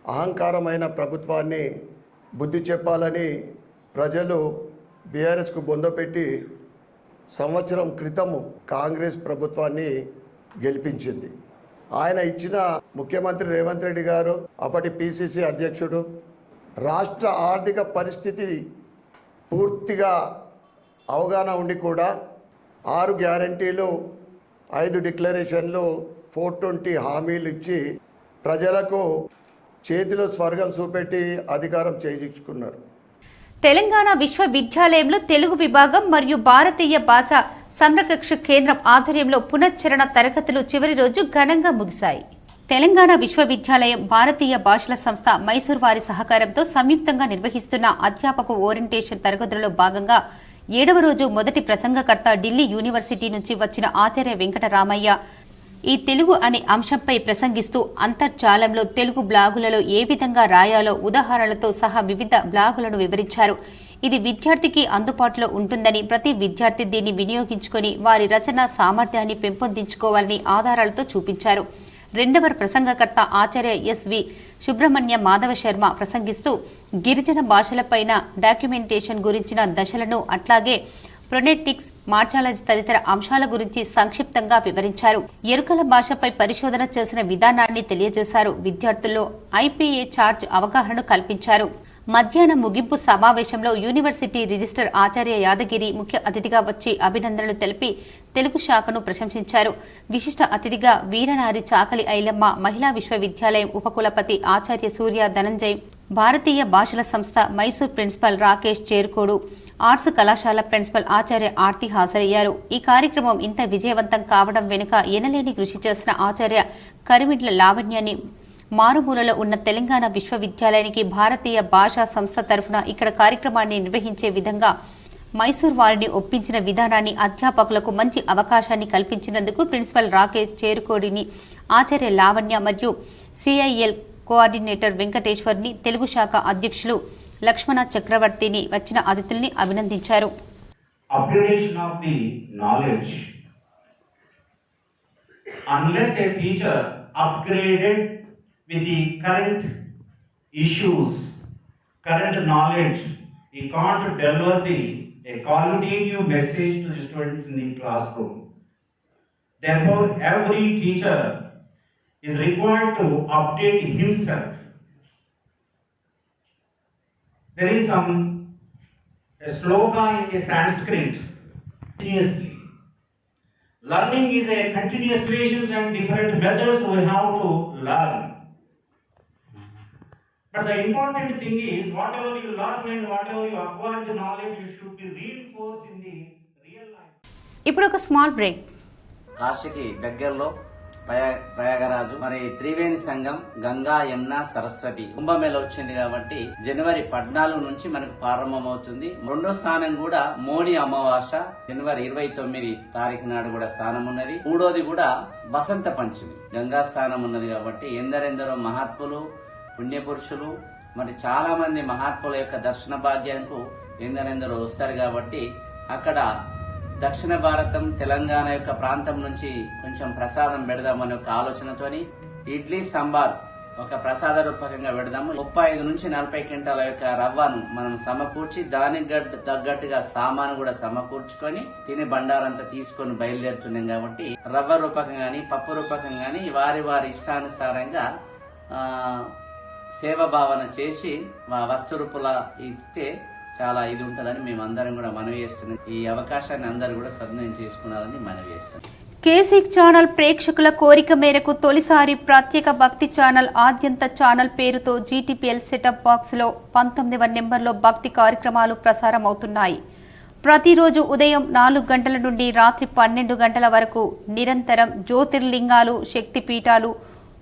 అహంకారమైన ప్రభుత్వాన్ని బుద్ధి చెప్పాలని ప్రజలు బీఆర్ఎస్కు బొందపెట్టి సంవత్సరం క్రితం కాంగ్రెస్ ప్రభుత్వాన్ని గెలిపించింది. ఆయన ఇచ్చిన ముఖ్యమంత్రి రేవంత్ రెడ్డి గారు, అప్పటి పిసిసి అధ్యక్షుడు, రాష్ట్ర ఆర్థిక పరిస్థితి పూర్తిగా అవగాహన ఉండి కూడా 6 గ్యారంటీలు, 5 డిక్లరేషన్లు, 420 హామీలు ఇచ్చి ప్రజలకు చేతిలో స్వర్గం చూపెట్టి అధికారం చేయించుకున్నారు. తెలంగాణ విశ్వవిద్యాలయంలో తెలుగు విభాగం మరియు భారతీయ భాష సంరక్షణ కేంద్రం ఆధ్వర్యంలో పునశ్చరణ తరగతులు చివరి రోజు ఘనంగా ముగిశాయి. తెలంగాణ విశ్వవిద్యాలయం, భారతీయ భాషల సంస్థ మైసూర్ వారి సహకారంతో సంయుక్తంగా నిర్వహిస్తున్న అధ్యాపక ఓరియంటేషన్ తరగతులలో భాగంగా 7వ రోజు మొదటి ప్రసంగకర్త ఢిల్లీ యూనివర్సిటీ నుంచి వచ్చిన ఆచార్య వెంకటరామయ్య ఈ తెలుగు అనే అంశంపై ప్రసంగిస్తూ అంతర్జాలంలో తెలుగు బ్లాగులలో ఏ విధంగా రాయాలో ఉదాహరణలతో సహా వివిధ బ్లాగులను వివరించారు. ఇది విద్యార్థికి అందుబాటులో ఉంటుందని, ప్రతి విద్యార్థి దీన్ని వినియోగించుకొని వారి రచన సామర్థ్యాన్ని పెంపొందించుకోవాలని ఆధారాలతో చూపించారు. 2వ ప్రసంగకర్త ఆచార్య ఎస్వి సుబ్రహ్మణ్య మాధవ శర్మ ప్రసంగిస్తూ గిరిజన భాషలపైన డాక్యుమెంటేషన్ గురించిన దశలను, అట్లాగే ప్రొనెటిక్స్, మార్చాలజీ తదితర అంశాల గురించి సంక్షిప్తంగా వివరించారు. ఎరుకల భాషపై పరిశోధన చేసిన విధానాన్ని తెలియజేశారు. విద్యార్థుల్లో ఐపీఏ చార్జ్ అవగాహనను కల్పించారు. మధ్యాహ్నం ముగింపు సమావేశంలో యూనివర్సిటీ రిజిస్టర్ ఆచార్య యాదగిరి ముఖ్య అతిథిగా వచ్చి అభినందనలు తెలిపి తెలుగు శాఖను ప్రశంసించారు. విశిష్ట అతిథిగా వీరనారి చాకలి ఐలమ్మ మహిళా విశ్వవిద్యాలయం ఉపకులపతి ఆచార్య సూర్య ధనంజయ్, భారతీయ భాషల సంస్థ మైసూర్ ప్రిన్సిపల్ రాకేష్ చేరుకోడు, ఆర్ట్స్ కళాశాల ప్రిన్సిపల్ ఆచార్య ఆర్తి హాజరయ్యారు. ఈ కార్యక్రమం ఇంత విజయవంతం కావడం వెనుక ఎనలేని కృషి చేసిన ఆచార్య కరిమిడ్ల లావణ్యాన్ని మారుమూలలో ఉన్న తెలంగాణ విశ్వవిద్యాలయానికి భారతీయ భాషా సంస్థ తరఫున ఇక్కడ కార్యక్రమాన్ని నిర్వహించే విధంగా మైసూర్ వారిని ఒప్పించిన విధానాన్ని, అధ్యాపకులకు మంచి అవకాశాన్ని కల్పించినందుకు ప్రిన్సిపల్ రాకేష్ చేరుకోడిని, ఆచార్య లావణ్య మరియు సిఐఎల్ కోఆర్డినేటర్ వెంకటేశ్వర్ని, తెలుగు శాఖ అధ్యక్షులు లక్ష్మణ చక్రవర్తిని, వచ్చిన అతిథుల్ని అభినందించారు. Upgradation of the knowledge. Unless a teacher upgraded with the current issues, current knowledge, he can't deliver a qualitative message to the students in the classroom. Therefore, every teacher is required to update himself. There is a sloka in Sanskrit, continuously. Learning is a continuous situations and different methods we have to learn. But the important thing is, whatever you learn and whatever you acquire the knowledge, you should be reinforced in the real life. ఇప్పుడు ఒక small break. కాశీకి దగ్గరలో ప్రయాగరాజు, మరి త్రివేణి సంఘం, గంగా, యమున, సరస్వతి కుంభమేళ వచ్చింది కాబట్టి జనవరి 14 నుంచి మనకు ప్రారంభమవుతుంది. రెండో స్థానం కూడా మోని అమావాస్య జనవరి 29 తారీఖు నాడు కూడా స్థానం ఉన్నది. మూడోది కూడా వసంత పంచమి గంగా స్థానం ఉన్నది కాబట్టి ఎందరెందరో మహాత్ములు, పుణ్యపురుషులు, మరి చాలా మంది మహాత్ముల యొక్క దర్శన భాగ్యానికి ఎందరెందరో వస్తారు కాబట్టి అక్కడ దక్షిణ భారతం, తెలంగాణ యొక్క ప్రాంతం నుంచి కొంచెం ప్రసాదం పెడదామనే ఒక ఆలోచనతోని ఇడ్లీ సాంబార్ ఒక ప్రసాద రూపకంగా పెడదాము. 35 నుంచి 40 క్వింటాల యొక్క రవ్వను మనం సమకూర్చి దానికి తగ్గట్టుగా సామాను కూడా సమకూర్చుకొని తినే బండారంతా తీసుకొని బయలుదేరుతున్నాం కాబట్టి రవ్వ రూపకం గాని పప్పు రూపకం గాని వారి వారి ఇష్టానుసారంగా సేవ భావన చేసి వస్తు రూపుల ఇస్తే చాలా ఇది ఉంటుందని మేము అందరం కూడా మనవి చేస్తున్నాం. ఈ అవకాశాన్ని అందరూ కూడా సద్వినియోగం చేసుకున్నారని మనవి చేస్తున్నాం. కేసిక్ ఛానల్ ప్రేక్షకుల కోరిక మేరకు తొలిసారి ప్రత్యేక భక్తి ఛానల్ ఆద్యంత ఛానల్ పేరుతో జీటీపీఎల్ సెటప్ బాక్స్ లో 19వ నెంబర్లో భక్తి కార్యక్రమాలు ప్రసారం అవుతున్నాయి. ప్రతిరోజు ఉదయం 4 గంటల నుండి రాత్రి 12 గంటల వరకు నిరంతరం జ్యోతిర్లింగాలు, శక్తిపీఠాలు,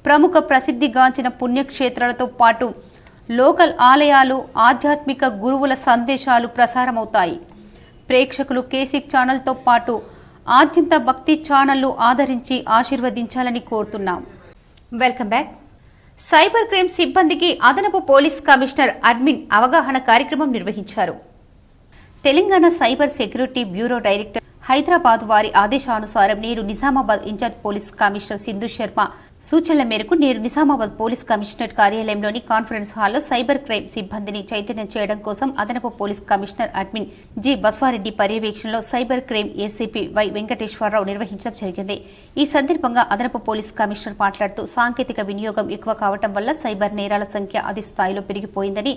ప్రముఖ ప్రసిద్ధిగాంచిన పుణ్యక్షేత్రాలతో పాటు లోకల్ ఆలయాలు, ఆధ్యాత్మిక గురువుల సందేశాలు ప్రసారమవుతాయి. ప్రేక్షకులు కేసిక్ ఛానల్తో పాటు ఆద్యంత భక్తి ఛానళ్లు ఆదరించి ఆశీర్వదించాలని కోరుతున్నాం. Welcome back. సైబర్ క్రైమ్ సిబ్బందికి అదనపు పోలీస్ కమిషనర్ అడ్మిన్ అవగాహన కార్యక్రమం నిర్వహించారు. Telangana cyber security bureau director Hyderabad వారి ఆదేశానుసారం నేడు Nizamabad in charge police commissioner Sindhu Sharma సూచనల మేరకు నేడు నిజామాబాద్ పోలీస్ కమిషనరేట్ కార్యాలయంలోని కాన్ఫరెన్స్ హాల్లో సైబర్ క్రైమ్ సిబ్బందిని చైతన్యం చేయడం కోసం అదనపు police commissioner admin G Baswareddy పర్యవేక్షణలో cyber crime ACP Y Venkateswararao నిర్వహించడం జరిగింది. ఈ సందర్భంగా అదనపు పోలీస్ కమిషనర్ మాట్లాడుతూ సాంకేతిక వినియోగం ఎక్కువ కావడం వల్ల సైబర్ నేరాల సంఖ్య అధిక స్థాయిలో పెరిగిపోయిందని,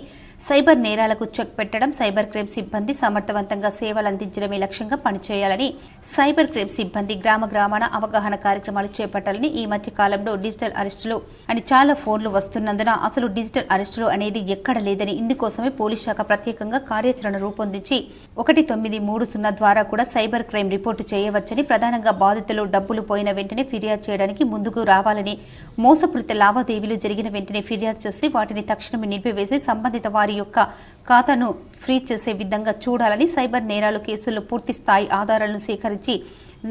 సైబర్ నేరాలకు చెక్ పెట్టడం, సైబర్ క్రైమ్ సిబ్బంది సమర్థవంతంగా సేవలు అందించడమే లక్ష్యంగా పనిచేయాలని, సైబర్ క్రైమ్ సిబ్బంది గ్రామ గ్రామాన అవగాహన కార్యక్రమాలు చేపట్టాలని, ఈ మధ్య కాలంలో డిజిటల్ అరెస్టులు అని చాలా ఫోన్లు వస్తున్నందున అసలు డిజిటల్ అరెస్టులు అనేది ఎక్కడ లేదని, ఇందుకోసమే పోలీస్ శాఖ ప్రత్యేకంగా కార్యాచరణ రూపొందించి 1930 ద్వారా కూడా సైబర్ క్రైమ్ రిపోర్టు చేయవచ్చని, ప్రధానంగా బాధితులు డబ్బులు పోయిన వెంటనే ఫిర్యాదు చేయడానికి ముందుకు రావాలని, మోసపూరిత లావాదేవీలు జరిగిన వెంటనే ఫిర్యాదు చేసి వాటిని తక్షణమే నిలిపివేసి సంబంధిత వారి యొక్క ఖాతాను ఫ్రీజ్ చేసే విధంగా చూడాలని, సైబర్ నేరాలు కేసుల్లో పూర్తి స్థాయి ఆధారాలను సేకరించి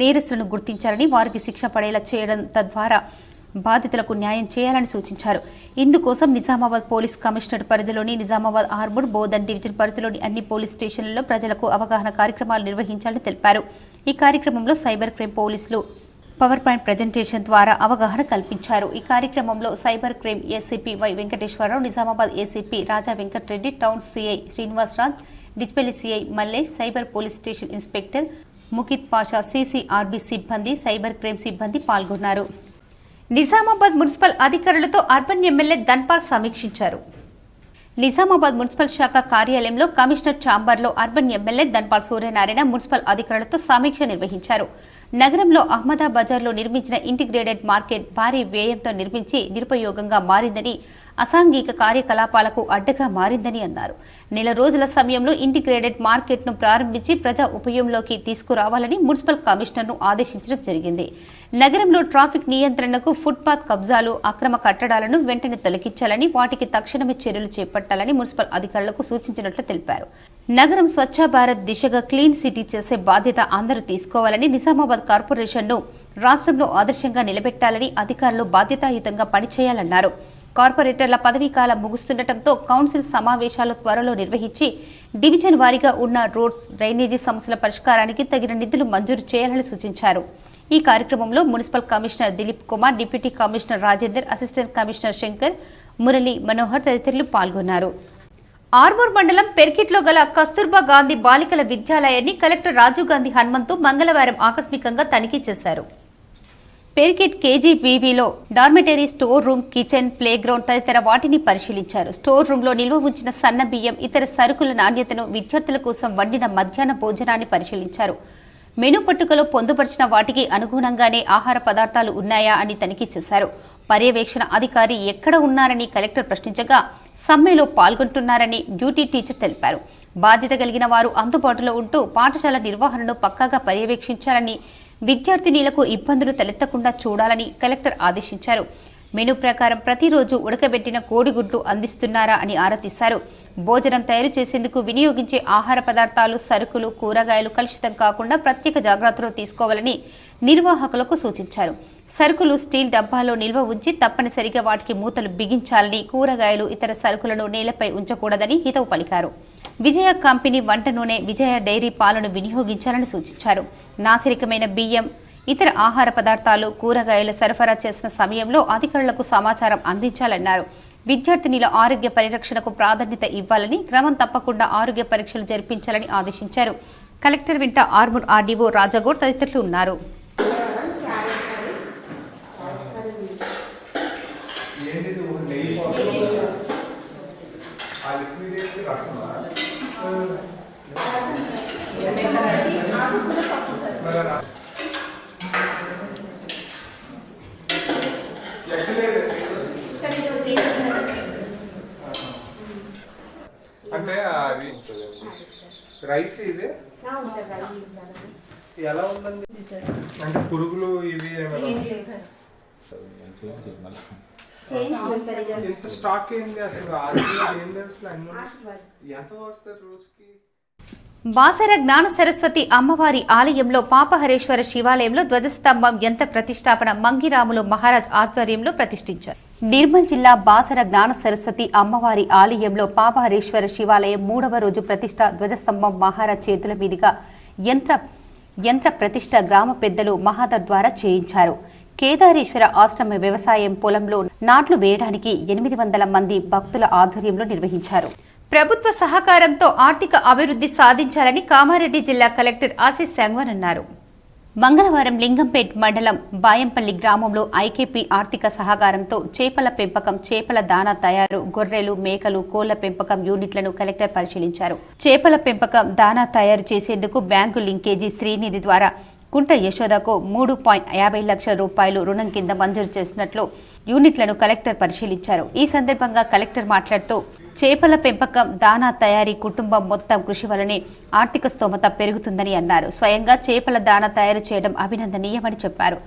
నేరస్తులను గుర్తించాలని, వారికి శిక్ష పడేలా చేయడం, తద్వారా బాధితులకు న్యాయం చేయాలని సూచించారు. ఇందుకోసం నిజామాబాద్ పోలీస్ కమిషనర్ పరిధిలోని నిజామాబాద్ ఆర్మూర్, బోధన్ డివిజన్ పరిధిలోని అన్ని పోలీస్ స్టేషన్లలో ప్రజలకు అవగాహన కార్యక్రమాలు నిర్వహించాలని తెలిపారు. ఈ కార్యక్రమంలో సైబర్ క్రైమ్ పోలీసులు పవర్ పాయింట్ ప్రజెంటేషన్ ద్వారా అవగాహన కల్పించారు. ఈ కార్యక్రమంలో cyber crime ACP Y Venkateswararao, Nizamabad ACP Raja Venkatareddy, town CI Srinivasraj, Dichpally CI Mallesh, cyber police station inspector Mukhith Pasha, CCRB సిబ్బంది, సైబర్ క్రైమ్ సిబ్బంది పాల్గొన్నారు. నిజామాబాద్ మున్సిపల్ అధికారులతో అర్బన్ ఎమ్మెల్యే ధన్పాల్ సమీక్షించారు. నిజామాబాద్ మున్సిపల్ శాఖ కార్యాలయంలో కమిషనర్ ఛాంబర్లో urban MLA Dhanpal Suryanarayana municipal అధికారులతో సమీక్ష నిర్వహించారు. నగరంలో అహ్మదా బజార్లో నిర్మించిన ఇంటిగ్రేటెడ్ మార్కెట్ భారీ వ్యయంతో నిర్మించి నిరుపయోగంగా మారిందని, అసాంఘిక కార్యకలాపాలకు అడ్డగా మారిందని అన్నారు. నెల రోజుల సమయంలో ఇంటిగ్రేటెడ్ మార్కెట్ను ప్రారంభించి ప్రజా ఉపయోగంలోకి తీసుకురావాలని మున్సిపల్ కమిషనర్ను ఆదేశించడం జరిగింది. నగరంలో ట్రాఫిక్ నియంత్రణకు ఫుట్పాత్ కబ్జాలు, అక్రమ కట్టడాలను వెంటనే తొలగించాలని, వాటికి తక్షణమే చర్యలు చేపట్టాలని మున్సిపల్ అధికారులకు సూచించినట్లు తెలిపారు. నగరం స్వచ్ఛ భారత్ దిశగా క్లీన్ సిటీ చేసే బాధ్యత అందరూ తీసుకోవాలని, నిజామాబాద్ కార్పొరేషన్ను రాష్ట్రంలో ఆదర్శంగా నిలబెట్టాలని అధికారులు బాధ్యతాయుతంగా పనిచేయాలన్నారు. కార్పొరేటర్ల పదవీకాలం ముగుస్తుండటంతో కౌన్సిల్ సమావేశాలు త్వరలో నిర్వహించి డివిజన్ వారీగా ఉన్న రోడ్స్, డ్రైనేజీ సమస్యల పరిష్కారానికి తగిన నిధులు మంజూరు చేయాలని సూచించారు. ఈ కార్యక్రమంలో municipal commissioner Dilip Kumar, deputy commissioner Rajender, assistant commissioner Shankar, Murali Manohar తదితరులు పాల్గొన్నారు. ఆర్మూర్ మండలం పెర్కిట్లో గల కస్తూర్బా గాంధీ బాలికల విద్యాలయాన్ని కలెక్టర్ రాజీవ్ గాంధీ హనుమంతు మంగళవారం ఆకస్మికంగా తనిఖీ చేశారు. పెర్కిట్ కేజీబీవీలో dormitory, store room, kitchen, play ground తదితర వాటిని పరిశీలించారు. స్టోర్ రూమ్ లో నిల్వ ఉంచిన సన్న బియ్యం, ఇతర సరుకుల నాణ్యతను, విద్యార్థుల కోసం వండిన మధ్యాహ్న భోజనాన్ని పరిశీలించారు. మెనూ పట్టికలో పొందుపరిచిన వాటికి అనుగుణంగానే ఆహార పదార్థాలు ఉన్నాయా అని తనిఖీ చేశారు. పర్యవేక్షణ అధికారి ఎక్కడ ఉన్నారని కలెక్టర్ ప్రశ్నించగా సమ్మెలో పాల్గొంటున్నారని డ్యూటీ టీచర్ తెలిపారు. బాధ్యత కలిగిన వారు అందుబాటులో ఉంటూ పాఠశాల నిర్వహణను పక్కాగా పర్యవేక్షించాలని, విద్యార్థినీలకు ఇబ్బందులు తలెత్తకుండా చూడాలని కలెక్టర్ ఆదేశించారు. మెనూ ప్రకారం ప్రతిరోజు ఉడకబెట్టిన కోడిగుడ్లు అందిస్తున్నారా అని ఆరా తీశారు. భోజనం తయారు చేసేందుకు వినియోగించే ఆహార పదార్థాలు, సరుకులు, కూరగాయలు కలుషితం కాకుండా ప్రత్యేక జాగ్రత్తలు తీసుకోవాలని నిర్వాహకులకు సూచించారు. సరుకులు స్టీల్ డబ్బాలో నిల్వ ఉంచి తప్పనిసరిగా వాటికి మూతలు బిగించాలని, కూరగాయలు, ఇతర సరుకులను నేలపై ఉంచకూడదని హితవు పలికారు. విజయ కంపెనీ వంట నూనె, విజయ డైరీ పాలను వినియోగించాలని సూచించారు. నాసిరకమైన బియ్యం, ఇతర ఆహార పదార్థాలు, కూరగాయలు సరఫరా చేసిన సమయంలో అధికారులకు సమాచారం అందించాలన్నారు. విద్యార్థినిల ఆరోగ్య పరిరక్షణకు ప్రాధాన్యత ఇవ్వాలని, క్రమం తప్పకుండా ఆరోగ్య పరీక్షలు జరిపించాలని ఆదేశించారు. కలెక్టర్ వెంట ఆర్మూర్ ఆర్డీఓ రాజాగౌడ్ తదితరులు ఉన్నారు. అంటే అది రైస్ ఇది ఎలా ఉందండి? అంటే పురుగులు ఇవి ఇంత స్టాక్ ఏంటి అసలు? ఏం తెలుసు ఎంత వస్తారు రోజుకి? బాసర జ్ఞాన సరస్వతి అమ్మవారి ఆలయంలో పాపహరేశ్వర శివాలయంలో ధ్వజస్తంభం యంత్ర ప్రతిష్టాపన మంగిరాములు మహారాజ్ ఆధ్వర్యంలో ప్రతిష్ఠించారు. నిర్మల్ జిల్లా బాసర జ్ఞాన సరస్వతి అమ్మవారి ఆలయంలో పాపహరేశ్వర శివాలయం 3వ రోజు ప్రతిష్ట ధ్వజస్తంభం మహారాజ్ చేతుల మీదుగా యంత్ర ప్రతిష్ట గ్రామ పెద్దలు మహాదర్ ద్వారా చేయించారు. కేదారేశ్వర ఆశ్రమ వ్యవసాయం పొలంలో నాట్లు వేయడానికి 800 మంది భక్తుల ఆధ్వర్యంలో నిర్వహించారు. ప్రభుత్వ సహకారంతో ఆర్థిక అభివృద్ధి సాధించాలని కామారెడ్డి జిల్లా కలెక్టర్ ఆశీష్ సంగ్వాన్ అన్నారు. మంగళవారం లింగంపేట్ మండలం బాయంపల్లి గ్రామంలో ఐకేపీ ఆర్థిక సహకారంతో చేపల పెంపకం, చేపల దానా తయారు, గొర్రెలు, మేకలు, కోళ్ల పెంపకం యూనిట్లను కలెక్టర్ పరిశీలించారు. చేపల పెంపకం, దానా తయారు చేసేందుకు బ్యాంకు లింకేజీ శ్రీనిధి ద్వారా కుంట యశోదకు 3.50 లక్షల రూపాయలు రుణం కింద మంజూరు చేసినట్లు యూనిట్లను కలెక్టర్ పరిశీలించారు. ఈ సందర్భంగా కలెక్టర్ మాట్లాడుతూ చేపల పెంపకం, దానా తయారీ కుటుంబం మొత్తం కృషి వల్లనే ఆర్థిక స్తోమత పెరుగుతుందని అన్నారు. స్వయంగా చేపల దానా తయారు చేయడం అభినందనీయమని చెప్పారు.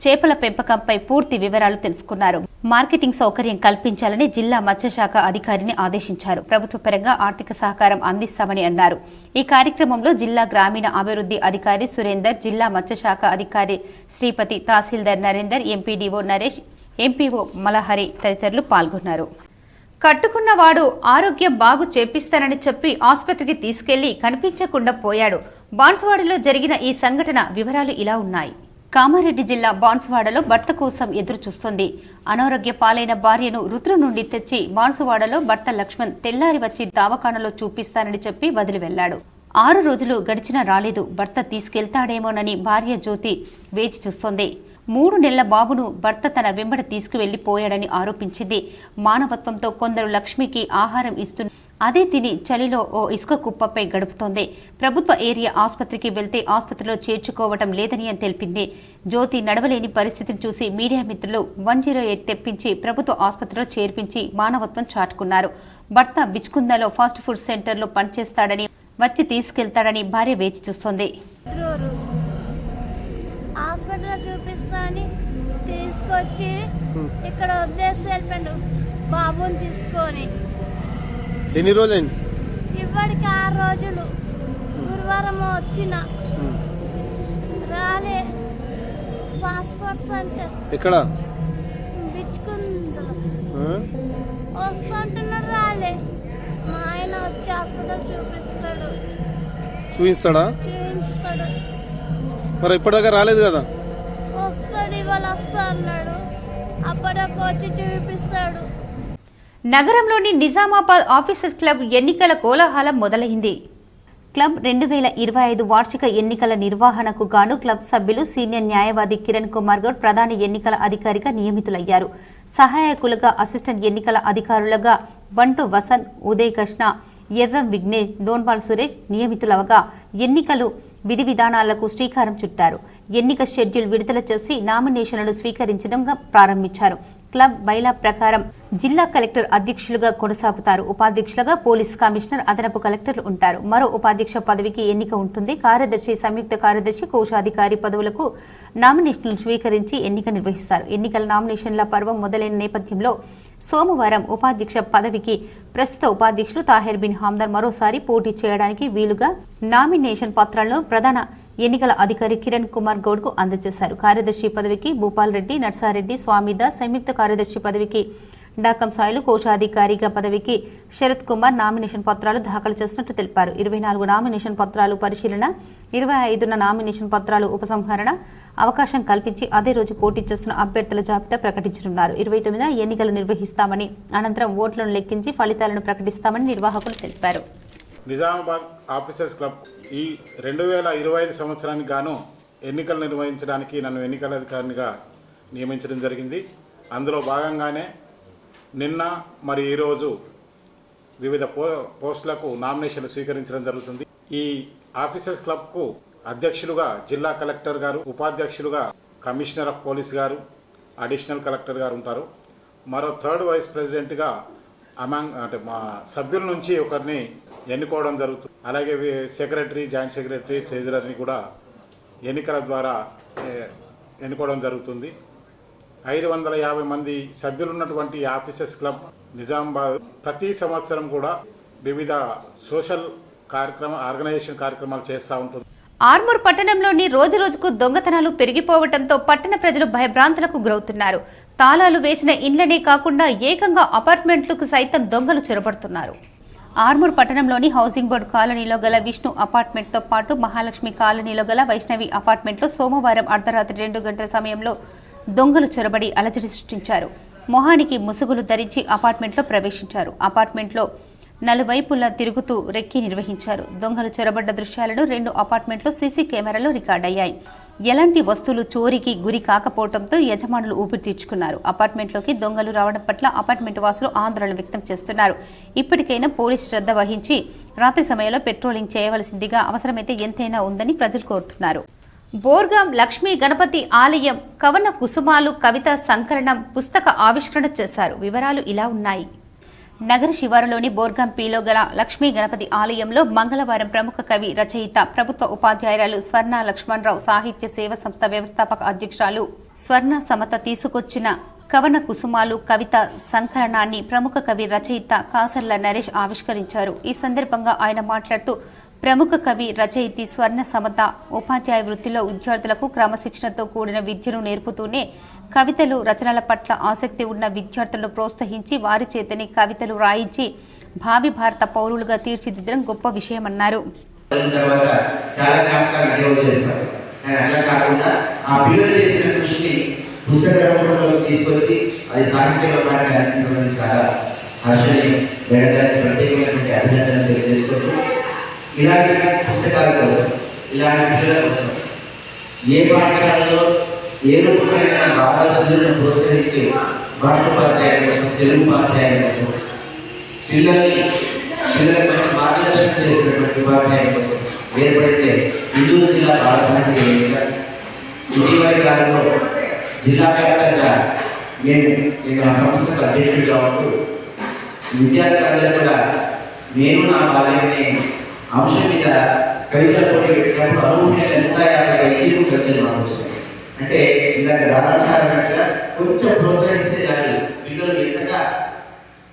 చేపల పెంపకంపై పూర్తి వివరాలు తెలుసుకున్నారు. మార్కెటింగ్ సౌకర్యం కల్పించాలని జిల్లా మత్స్యశాఖ అధికారిని ఆదేశించారు. ప్రభుత్వ పరంగా ఆర్థిక సహకారం అందిస్తామని అన్నారు. ఈ కార్యక్రమంలో జిల్లా గ్రామీణ అభివృద్ధి అధికారి సురేందర్, జిల్లా మత్స్యశాఖ అధికారి శ్రీపతి, తహసీల్దార్ నరేందర్, ఎంపీడీఓ నరేష్, ఎంపీఓ మలహరి తదితరులు పాల్గొన్నారు. కట్టుకున్నవాడు ఆరోగ్యం బాగు చేపిస్తానని చెప్పి ఆసుపత్రికి తీసుకెళ్లి కనిపించకుండా పోయాడు. బాన్సువాడలో జరిగిన ఈ సంఘటన వివరాలు ఇలా ఉన్నాయి. కామారెడ్డి జిల్లా బాన్సువాడలో భర్త కోసం ఎదురు చూస్తోంది. అనారోగ్య పాలైన భార్యను రుద్రు నుండి తెచ్చి బాన్సువాడలో భర్త లక్ష్మణ్ తెల్లారి వచ్చి దవాఖానలో చూపిస్తానని చెప్పి వదిలి వెళ్లాడు. 6 రోజులు గడిచినా రాలేదు. భర్త తీసుకెళ్తాడేమోనని భార్య జ్యోతి వేచి చూస్తోంది. 3 నెలల బాబును భర్త తన వెంబడి తీసుకువెళ్లిపోయాడని ఆరోపించింది. మానవత్వంతో కొందరు లక్ష్మికి ఆహారం ఇస్తున్న అదే తిని చలిలో ఓ ఇసుక కుప్పపై గడుపుతోంది. ప్రభుత్వ ఏరియా ఆసుపత్రికి వెళ్తే ఆసుపత్రిలో చేర్చుకోవటం లేదని అని తెలిపింది. జ్యోతి నడవలేని పరిస్థితిని చూసి మీడియా మిత్రులు 108 తెప్పించి ప్రభుత్వ ఆసుపత్రిలో చేర్పించి మానవత్వం చాటుకున్నారు. భర్త బిచ్కుందలో ఫాస్ట్ ఫుడ్ సెంటర్లో పనిచేస్తాడని వచ్చి తీసుకెళ్తాడని భార్య వేచి చూస్తోంది. హాస్పిటల్ చూపిస్తాని తీసుకొచ్చి ఇక్కడ వదిలేసి వెళ్ళిపోయాడు బాబుని తీసుకొని. ఎన్ని రోజులైంది? ఇప్పటికి 6 రోజులు. గురువారం వచ్చిన రాలే. పాస్పోర్ట్ సెంటర్ ఎక్కడ? బిచ్చుకుందలో వస్తుంటున్నాడు. రాలే. మా ఆయన వచ్చి హాస్పిటల్ చూపిస్తాడు. చూపిస్తాడా? చూపించుతాడు. మరి ఇప్పటిదాకా రాలేదు కదా? వస్తాడు, ఇవాళ వస్తా అన్నాడు. అప్పటికి వచ్చి చూపిస్తాడు. నగరంలోని నిజామాబాద్ ఆఫీసర్స్ క్లబ్ ఎన్నికల కోలాహలం మొదలైంది. క్లబ్ 2025 వార్షిక ఎన్నికల నిర్వహణకు గాను క్లబ్ సభ్యులు సీనియర్ న్యాయవాది కిరణ్ కుమార్ గౌడ్ ప్రధాన ఎన్నికల అధికారిగా నియమితులయ్యారు. సహాయకులుగా అసిస్టెంట్ ఎన్నికల అధికారులుగా బంటు వసంత్, ఉదయ్ కృష్ణ, ఎర్రం విఘ్నేష్, దోన్పాల్ సురేష్ నియమితులవగా ఎన్నికలు విధి విధానాలకు శ్రీకారం చుట్టారు. ఎన్నిక షెడ్యూల్ విడుదల చేసి నామినేషన్లను స్వీకరించడం ప్రారంభించారు. క్లబ్ బైలా ప్రకారం జిల్లా కలెక్టర్ అధ్యక్షులుగా కొనసాగుతారు. ఉపాధ్యక్షులుగా పోలీస్ కమిషనర్, అదనపు కలెక్టర్లు ఉంటారు. మరో ఉపాధ్యక్ష పదవికి ఎన్నిక ఉంటుంది. కార్యదర్శి, సంయుక్త కార్యదర్శి, కోశాధికారి పదవులకు నామినేషన్లు స్వీకరించి ఎన్నిక నిర్వహిస్తారు. ఎన్నికల నామినేషన్ల పర్వం మొదలైన నేపథ్యంలో సోమవారం ఉపాధ్యక్ష పదవికి ప్రస్తుత ఉపాధ్యక్షులు తాహిర్ బిన్ హమ్దాన్ మరోసారి పోటీ చేయడానికి వీలుగా నామినేషన్ పత్రాలను ప్రధాన ఎన్నికల అధికారి కిరణ్ కుమార్ గౌడ్ కు అందజేశారు. కార్యదర్శి పదవికి భూపాల్ రెడ్డి, నర్సారెడ్డి, స్వామిదాస్, సంయుక్త కార్యదర్శి పదవికి డాకం సాయిలు, కోశాధికారిగా పదవికి శరత్ కుమార్ నామినేషన్ పత్రాలు దాఖలు చేసినట్టు తెలిపారు. 24 నామినేషన్ పత్రాలు పరిశీలన, 25న నామినేషన్ పత్రాలు ఉపసంహరణ అవకాశం కల్పించి అదే రోజు పోటీ చేస్తున్న అభ్యర్థుల జాబితా ప్రకటించనున్నారు. 29న ఎన్నికలు నిర్వహిస్తామని, అనంతరం ఓట్లను లెక్కించి ఫలితాలను ప్రకటిస్తామని నిర్వాహకులు తెలిపారు. నిజామాబాద్ ఆఫీసర్స్ క్లబ్ ఈ 2025 సంవత్సరానికి గాను ఎన్నికలు నిర్వహించడానికి నన్ను ఎన్నికల అధికారినిగా నియమించడం జరిగింది. అందులో భాగంగానే నిన్న మరి ఈరోజు వివిధ పోస్టులకు నామినేషన్లు స్వీకరించడం జరుగుతుంది. ఈ ఆఫీసర్స్ క్లబ్కు అధ్యక్షులుగా జిల్లా కలెక్టర్ గారు, ఉపాధ్యక్షులుగా కమిషనర్ ఆఫ్ పోలీస్ గారు, అడిషనల్ కలెక్టర్ గారు ఉంటారు. మరో 3rd వైస్ ప్రెసిడెంట్గా మా సభ్యుల నుంచి ఒకరిని ఎన్నుకోవడం జరుగుతుంది. అలాగే సెక్రటరీ, జాయింట్ సెక్రటరీ, ట్రెజరర్ని కూడా ఎన్నికల ద్వారా ఎన్నుకోవడం జరుగుతుంది. 550 మంది సభ్యులున్నటువంటి ఆఫీసర్స్ క్లబ్ నిజామాబాద్ ప్రతి సంవత్సరం కూడా వివిధ సోషల్ ఆర్గనైజేషన్ కార్యక్రమాలు చేస్తూ ఉంటుంది. ఆర్మూర్ పట్టణంలోని రోజురోజుకు దొంగతనాలు పెరిగిపోవడంతో పట్టణ ప్రజలు భయభ్రాంతులకు గురవుతున్నారు. తాళాలు వేసిన ఇండ్లనే కాకుండా ఏకంగా అపార్ట్మెంట్లకు సైతం దొంగలు చొరబడుతున్నారు. ఆర్మూర్ పట్టణంలోని హౌసింగ్ బోర్డు కాలనీలో గల విష్ణు అపార్ట్మెంట్తో పాటు మహాలక్ష్మి కాలనీలో గల వైష్ణవి అపార్ట్మెంట్లో సోమవారం అర్ధరాత్రి 2 గంటల సమయంలో దొంగలు చొరబడి అలజడి సృష్టించారు. మొహానికి ముసుగులు ధరించి అపార్ట్మెంట్లో ప్రవేశించారు. అపార్ట్మెంట్లో నలువైపులా తిరుగుతూ రెక్కి నిర్వహించారు. దొంగలు చొరబడ్డ దృశ్యాలను 2 అపార్ట్మెంట్లో సీసీ కెమెరాలో రికార్డయ్యాయి. ఎలాంటి వస్తువులు చోరీకి గురి కాకపోవడంతో యజమానులు ఊపిరి తీర్చుకున్నారు. అపార్ట్మెంట్లోకి దొంగలు రావడం పట్ల అపార్ట్మెంట్ వాసులు ఆందోళన వ్యక్తం చేస్తున్నారు. ఇప్పటికైనా పోలీసు శ్రద్ధ వహించి రాత్రి సమయంలో పెట్రోలింగ్ చేయవలసిందిగా, అవసరమైతే ఎంతైనా ఉందని ప్రజలు కోరుతున్నారు. బోర్గాం లక్ష్మీ గణపతి ఆలయం కవన కుసుమాలు కవిత సంకలనం పుస్తక ఆవిష్కరణ చేశారు. వివరాలు ఇలా ఉన్నాయి. నగర శివారులోని బోర్గాం పీలో గల లక్ష్మీ గణపతి ఆలయంలో మంగళవారం ప్రముఖ కవి, రచయిత, ప్రభుత్వ ఉపాధ్యాయురాలు స్వర్ణ లక్ష్మణరావు సాహిత్య సేవ సంస్థ వ్యవస్థాపక అధ్యక్షురాలు స్వర్ణ సమత తీసుకొచ్చిన కవన కుసుమాలు కవిత సంకలనాన్ని ప్రముఖ కవి, రచయిత కాసర్ల నరేష్ ఆవిష్కరించారు. ఈ సందర్భంగా ఆయన మాట్లాడుతూ, ప్రముఖ కవి, రచయితి స్వర్ణ సమత ఉపాధ్యాయ వృత్తిలో విద్యార్థులకు క్రమశిక్షణతో కూడిన విద్యను నేర్పుతూనే కవితలు, రచనల పట్ల ఆసక్తి ఉన్న విద్యార్థులను ప్రోత్సహించి వారి చేతని కవితలు రాయించి భావి భారత పౌరులుగా తీర్చిదిద్దడం గొప్ప విషయమన్నారు. ఇలాంటి పుస్తకాల కోసం, ఇలాంటి పిల్లల కోసం ఏ పాఠశాలలో ఏ రూపమైన బాలసులను ప్రోత్సహించి భాషోపాధ్యాయుల కోసం, తెలుగు ఉపాధ్యాయుల కోసం, పిల్లలకు మంచి మార్గదర్శనం చేసినటువంటి ఉపాధ్యాయుల కోసం ఏర్పడితే గుంటూరు జిల్లా బాల సాహిత్య వేదిక ఇటీవలి కాలంలో జిల్లా వ్యాప్తంగా నేను ఆ సంస్థకు అధ్యక్షుడిగా ఉంటూ విద్యార్థులందరూ కూడా నేను నా బాల్యాన్ని అంశం మీద కవితల పోటీ పెట్టినప్పుడు అనుభూతిగా 150 పైచీలు కవితలు మాకు వచ్చినాయి. అంటే ఇందాక దారాసారన్నట్టుగా కొంచెం ప్రోత్సహిస్తే దాన్ని పిల్లలు ఎంతగా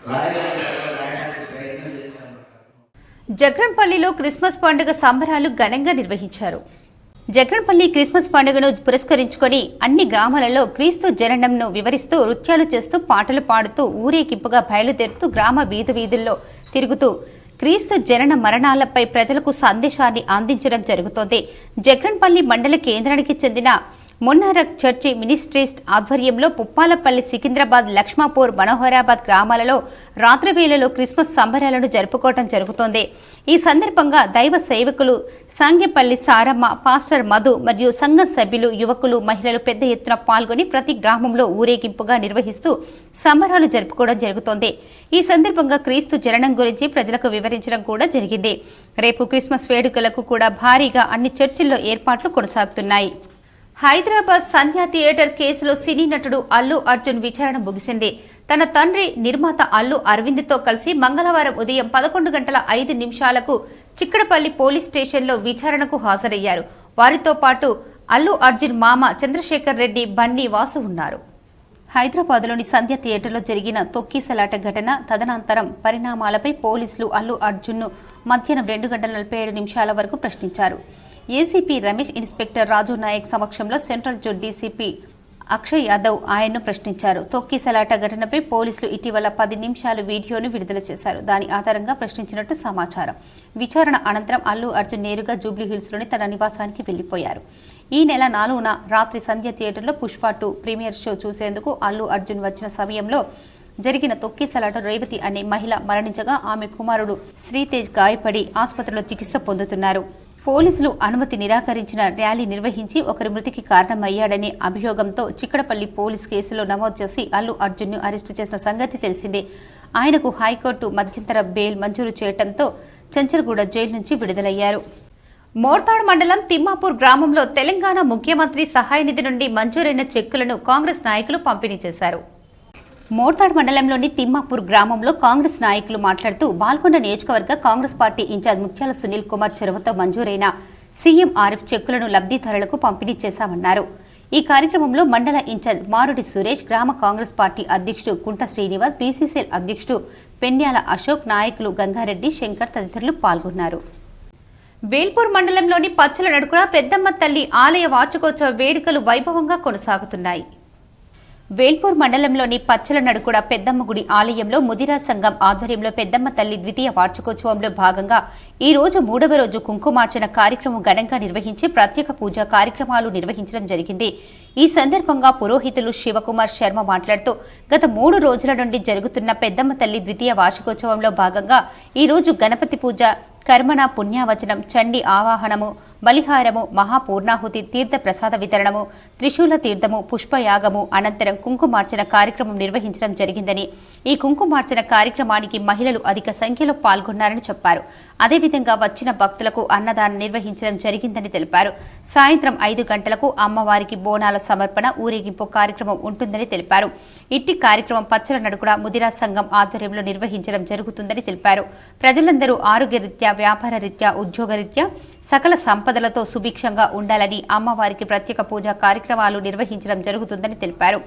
రాయడానికి ప్రయత్నం చేస్తారు. జగ్రంపల్లిలో క్రిస్మస్ పండుగ సంబరాలు ఘనంగా నిర్వహించారు. జగ్రంపల్లి క్రిస్మస్ పండుగను పురస్కరించుకొని అన్ని గ్రామాలలో క్రీస్తు జననంను వివరిస్తూ నృత్యాలు చేస్తూ పాటలు పాడుతూ ఊరేగింపుగా బయలుదేరుతూ గ్రామ వీధుల్లో తిరుగుతూ క్రీస్తు జనన మరణాలపై ప్రజలకు సందేశాన్ని అందించడం జరుగుతోంది. జగ్రంపల్లి మండల కేంద్రానికి చెందిన మున్నారక్ చర్చి మినిస్ట్రీస్ ఆధ్వర్యంలో పుప్పాలపల్లి, సికింద్రాబాద్, లక్ష్మాపూర్, మనోహరాబాద్ గ్రామాలలో రాత్రి వేళలో క్రిస్మస్ సంబరాలను జరుపుకోవడం జరుగుతోంది. ఈ సందర్భంగా దైవ సేవకులు సాంగేపల్లి సారమ్మ, పాస్టర్ మధు మరియు సంఘ సభ్యులు, యువకులు, మహిళలు పెద్ద ఎత్తున పాల్గొని ప్రతి గ్రామంలో ఊరేగింపుగా నిర్వహిస్తూ సంబరాలు జరుపుకోవడం జరుగుతోంది. ఈ సందర్భంగా క్రీస్తు జననం గురించి ప్రజలకు వివరించడం కూడా జరిగింది. రేపు క్రిస్మస్ వేడుకలకు కూడా భారీగా అన్ని చర్చిల్లో ఏర్పాట్లు కొనసాగుతున్నాయి. హైదరాబాద్ సంధ్యా థియేటర్ కేసులో సినీ నటుడు అల్లు అర్జున్ విచారణ ముగిసింది. తన తండ్రి నిర్మాత అల్లు అరవింద్తో కలిసి మంగళవారం ఉదయం 11:05 చిక్కడపల్లి పోలీస్ స్టేషన్లో విచారణకు హాజరయ్యారు. వారితో పాటు అల్లు అర్జున్ మామ చంద్రశేఖర్ రెడ్డి, బన్నీ వాసు ఉన్నారు. హైదరాబాద్లోని సంధ్య థియేటర్లో జరిగిన తొక్కిసలాట ఘటన తదనంతరం పరిణామాలపై పోలీసులు అల్లు అర్జున్ను మధ్యాహ్నం 2:47 వరకు ప్రశ్నించారు. ఏసీపీ రమేష్, ఇన్స్పెక్టర్ రాజు నాయక్ సమక్షంలో central zone DCP Akshay Yadav ఆయన్ను ప్రశ్నించారు. తొక్కిసలాట ఘటనపై పోలీసులు ఇటీవల 10 నిమిషాల వీడియోను విడుదల చేశారు. దాని ఆధారంగా ప్రశ్నించినట్టు సమాచారం. విచారణ అనంతరం అల్లు అర్జున్ నేరుగా జూబ్లీహిల్స్లోని తన నివాసానికి వెళ్లిపోయారు. ఈ నెల 4న రాత్రి సంధ్య థియేటర్లో పుష్ప 2 ప్రీమియర్ షో చూసేందుకు అల్లు అర్జున్ వచ్చిన సమయంలో జరిగిన తొక్కిసలాట రేవతి అనే మహిళ మరణించగా ఆమె కుమారుడు శ్రీతేజ్ గాయపడి ఆసుపత్రిలో చికిత్స పొందుతున్నారు. పోలీసులు అనుమతి నిరాకరించిన ర్యాలీ నిర్వహించి ఒకరి మృతికి కారణమయ్యాడనే అభియోగంతో చిక్కడపల్లి పోలీస్ కేసులో నమోదు చేసి అల్లు అర్జున్ను అరెస్టు చేసిన సంగతి తెలిసిందే. ఆయనకు హైకోర్టు మధ్యంతర బెయిల్ మంజూరు చేయడంతో చంచల్గూడ జైలు నుంచి విడుదలయ్యారు. మోర్తాడ్ మండలం తిమ్మాపూర్ గ్రామంలో తెలంగాణ ముఖ్యమంత్రి సహాయ నిధి నుండి మంజూరైన చెక్కులను కాంగ్రెస్ నాయకులు పంపిణీ చేశారు. మోర్తాడ్ మండలంలోని తిమ్మాపూర్ గ్రామంలో కాంగ్రెస్ నాయకులు మాట్లాడుతూ బాల్కొండ నియోజకవర్గ కాంగ్రెస్ పార్టీ ఇన్ఛార్జ్ ముత్యాల సునీల్ కుమార్ చొరవతో మంజూరైన సీఎంఆర్ఎఫ్ చెక్కులను లబ్ధిదారులకు పంపిణీ చేశామన్నారు. ఈ కార్యక్రమంలో మండల ఇన్ఛార్జ్ మారుడి సురేష్, గ్రామ కాంగ్రెస్ పార్టీ అధ్యక్షుడు కుంట శ్రీనివాస్, బీసీసీఎల్ అధ్యక్షుడు పెన్యాల అశోక్, నాయకులు గంగారెడ్డి, శంకర్ తదితరులు పాల్గొన్నారు. వేల్పూర్ మండలంలోని పచ్చల నడుకుల పెద్దమ్మ తల్లి ఆలయ వార్షికోత్సవ వేడుకలు వైభవంగా కొనసాగుతున్నాయి. వేల్పూర్ మండలంలోని పచ్చల నడుకుడ పెద్దమ్మ గుడి ఆలయంలో ముదిరా సంఘం ఆధ్వర్యంలో పెద్దమ్మ తల్లి ద్వితీయ వార్షికోత్సవంలో భాగంగా ఈ రోజు 3వ రోజు కుంకుమార్చన కార్యక్రమం ఘనంగా నిర్వహించి ప్రత్యేక పూజా కార్యక్రమాలు నిర్వహించడం జరిగింది. ఈ సందర్భంగా పురోహితులు శివకుమార్ శర్మ మాట్లాడుతూ గత 3 రోజుల నుండి జరుగుతున్న పెద్దమ్మ తల్లి ద్వితీయ వార్షికోత్సవంలో భాగంగా ఈ రోజు గణపతి పూజ, కర్మణ పుణ్యావచనం, చండీ ఆవాహనము, బలిహారము, మహాపూర్ణాహుతి, తీర్థ ప్రసాద వితరణము, త్రిశూల తీర్థము, పుష్పయాగము అనంతరం కుంకుమార్చన కార్యక్రమం నిర్వహించడం జరిగిందని, ఈ కుంకుమార్చన కార్యక్రమానికి మహిళలు అధిక సంఖ్యలో పాల్గొన్నారని చెప్పారు. అదేవిధంగా వచ్చిన భక్తులకు అన్నదానం నిర్వహించడం జరిగిందని తెలిపారు. సాయంత్రం 5 గంటలకు అమ్మవారికి బోనాల సమర్పణ, ఊరేగింపు కార్యక్రమం ఉంటుందని తెలిపారు. ఇట్టి కార్యక్రమం పచ్చల నడుకుడ ముదిరా సంఘం ఆధ్వర్యంలో నిర్వహించడం జరుగుతుందని తెలిపారు. ప్రజలందరూ ఆరోగ్యరీత్యా, వ్యాపార రీత్యా, ఉద్యోగరీత్యా సకల సంపదలతో సుభిక్షంగా ఉండాలని అమ్మవారికి ప్రత్యేక పూజా కార్యక్రమాలు నిర్వహించడం జరుగుతుందని తెలిపారు.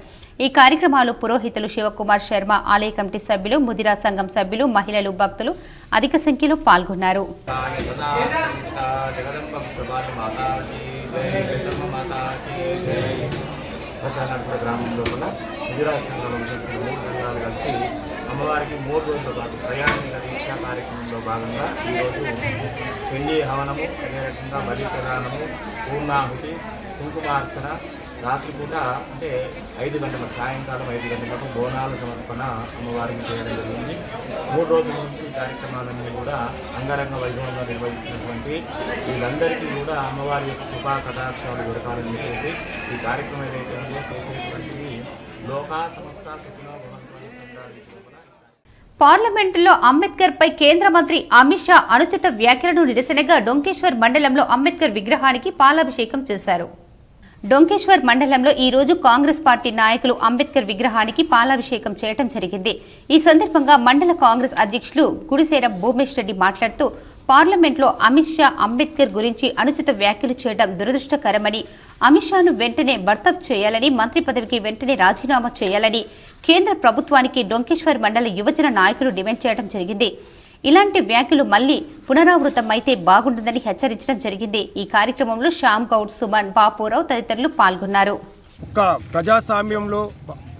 ఈ కార్యక్రమాలు పురోహితులు శివకుమార్ శర్మ, ఆలయ కమిటీ సభ్యులు, ముదిరా సంఘం సభ్యులు, మహిళలు, భక్తులు అధిక సంఖ్యలో పాల్గొన్నారు. గ్రామంలో కూడా ముదిరా సంఘం చేస్తున్న 3 సంఘాలు కలిసి అమ్మవారికి 3 రోజుల పాటు ప్రయాణ దీక్ష కార్యక్రమంలో భాగంగా ఈరోజు చండీ హవనము, అదే రకంగా బలి ప్రదానము, పూర్ణాహుతి, కుంకుమార్చన, రాత్రిపూట అంటే 5 గంటలకు సాయంకాలం 5 గంటలకు బోనాల సమర్పణ అమ్మవారికి చేయడం జరిగింది. 3 రోజుల నుంచి ఈ కార్యక్రమాలన్నీ కూడా అంగరంగ వైభవంగా నిర్వహిస్తున్నటువంటి వీళ్ళందరికీ కూడా అమ్మవారి యొక్క కృపా కటాక్షాలు దొరకాలని చెప్పేసి ఈ కార్యక్రమం ఏదైతే ఉందో చేసేటువంటిది లోకా సంస్థ సుఖినో భవంతు అని చెందాలి. పార్లమెంటులో అంబేద్కర్ పై కేంద్ర మంత్రి అమిత్ షా అనుచిత వ్యాఖ్యలను నిరసనగా డొంకేశ్వర్ మండలంలో అంబేద్కర్ విగ్రహానికి పాలాభిషేకం చేశారు. డొంకేశ్వర్ మండలంలో ఈ రోజు కాంగ్రెస్ పార్టీ నాయకులు అంబేద్కర్ విగ్రహానికి పాలాభిషేకం చేయడం జరిగింది. ఈ సందర్భంగా మండల కాంగ్రెస్ అధ్యక్షులు గుడిసేర భూమేష్ రెడ్డి మాట్లాడుతూ పార్లమెంట్లో అమిత్ షా అంబేద్కర్ గురించి అనుచిత వ్యాఖ్యలు చేయడం దురదృష్టకరమని, అమిత్ షాను వెంటనే బర్తరఫ్ చేయాలని, మంత్రి పదవికి వెంటనే రాజీనామా చేయాలని కేంద్ర ప్రభుత్వానికి డొంకేశ్వర్ మండల యువజన నాయకులు డిమాండ్ చేయడం జరిగింది. ఇలాంటి వ్యాఖ్యలు మళ్లీ పునరావృతమైతే బాగుంటుందని హెచ్చరించడం జరిగింది. ఈ కార్యక్రమంలో శ్యామ్ గౌడ్, సుమన్, బాపురావు తదితరులు పాల్గొన్నారు. ఒక ప్రజాస్వామ్యంలో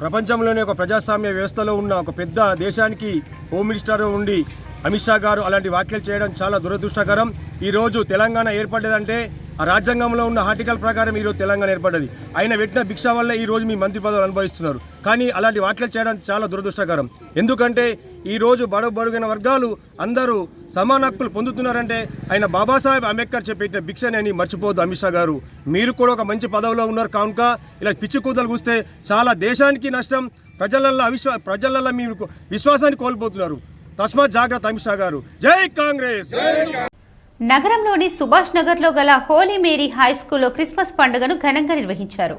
ప్రపంచంలోనే ఒక ప్రజాస్వామ్య వ్యవస్థలో ఉన్న ఒక పెద్ద దేశానికి హోమ్ మినిస్టర్ ఉండి అమిత్ షా గారు అలాంటి వ్యాఖ్యలు చేయడం చాలా దురదృష్టకరం. ఈరోజు తెలంగాణ ఏర్పడ్డదంటే ఆ రాజ్యాంగంలో ఉన్న ఆర్టికల్ ప్రకారం ఈరోజు తెలంగాణ ఏర్పడ్డది. ఆయన పెట్టిన భిక్ష వల్ల ఈరోజు మీ మంత్రి పదవులు అనుభవిస్తున్నారు. కానీ అలాంటి వ్యాఖ్యలు చేయడం చాలా దురదృష్టకరం. ఎందుకంటే ఈరోజు బడుగిన వర్గాలు అందరూ సమాన హక్కులు పొందుతున్నారంటే ఆయన బాబాసాహెబ్ అంబేద్కర్ చెప్పిన భిక్షని అని మర్చిపోవద్దు. అమిత్ షా గారు మీరు కూడా ఒక మంచి పదవిలో ఉన్నారు కనుక ఇలా పిచ్చి కూతలు కూస్తే చాలా దేశానికి నష్టం, ప్రజలల్లో మీరు విశ్వాసాన్ని కోల్పోతున్నారు. తస్మాత్ జాగ్రత్త అమిత్ షా గారు. జై కాంగ్రెస్. నగరంలోని సుభాష్ నగర్లో గల హోలీ మేరీ హై స్కూల్లో క్రిస్మస్ పండుగను ఘనంగా నిర్వహించారు.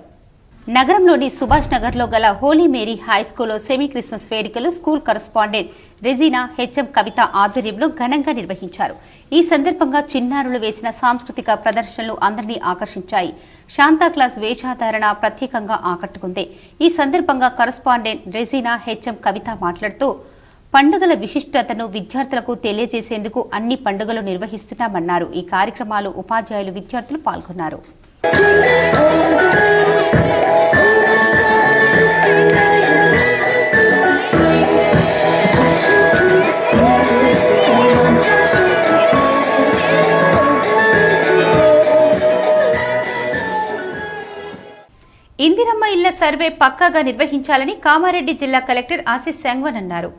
నగరంలోని సుభాష్ నగర్లో గల హోలీ మేరీ హై స్కూల్లో సెమీ క్రిస్మస్ వేడుకలు స్కూల్ కరస్పాండెంట్ రెజీనా, హెచ్ఎం కవిత ఆధ్వర్యంలో ఘనంగా నిర్వహించారు. ఈ సందర్భంగా చిన్నారులు వేసిన సాంస్కృతిక ప్రదర్శనలు అందరినీ ఆకర్షించాయి. శాంతాక్లాస్ వేషధారణ ప్రత్యేకంగా ఆకట్టుకుంది. ఈ సందర్భంగా కరస్పాండెంట్ రెజీనా, హెచ్ఎం కవిత మాట్లాడుతూ పండుగల విశిష్టతను విద్యార్థులకు తెలియజేసేందుకు అన్ని పండుగలు నిర్వహిస్తున్నామన్నారు. ఈ కార్యక్రమాలు ఉపాధ్యాయులు, విద్యార్థులు పాల్గొన్నారు. ఇందిరమ్మ ఇళ్ల సర్వే పక్కాగా నిర్వహించాలని కామారెడ్డి జిల్లా కలెక్టర్ ఆశీస్ సంగ్వన్ అన్నారు.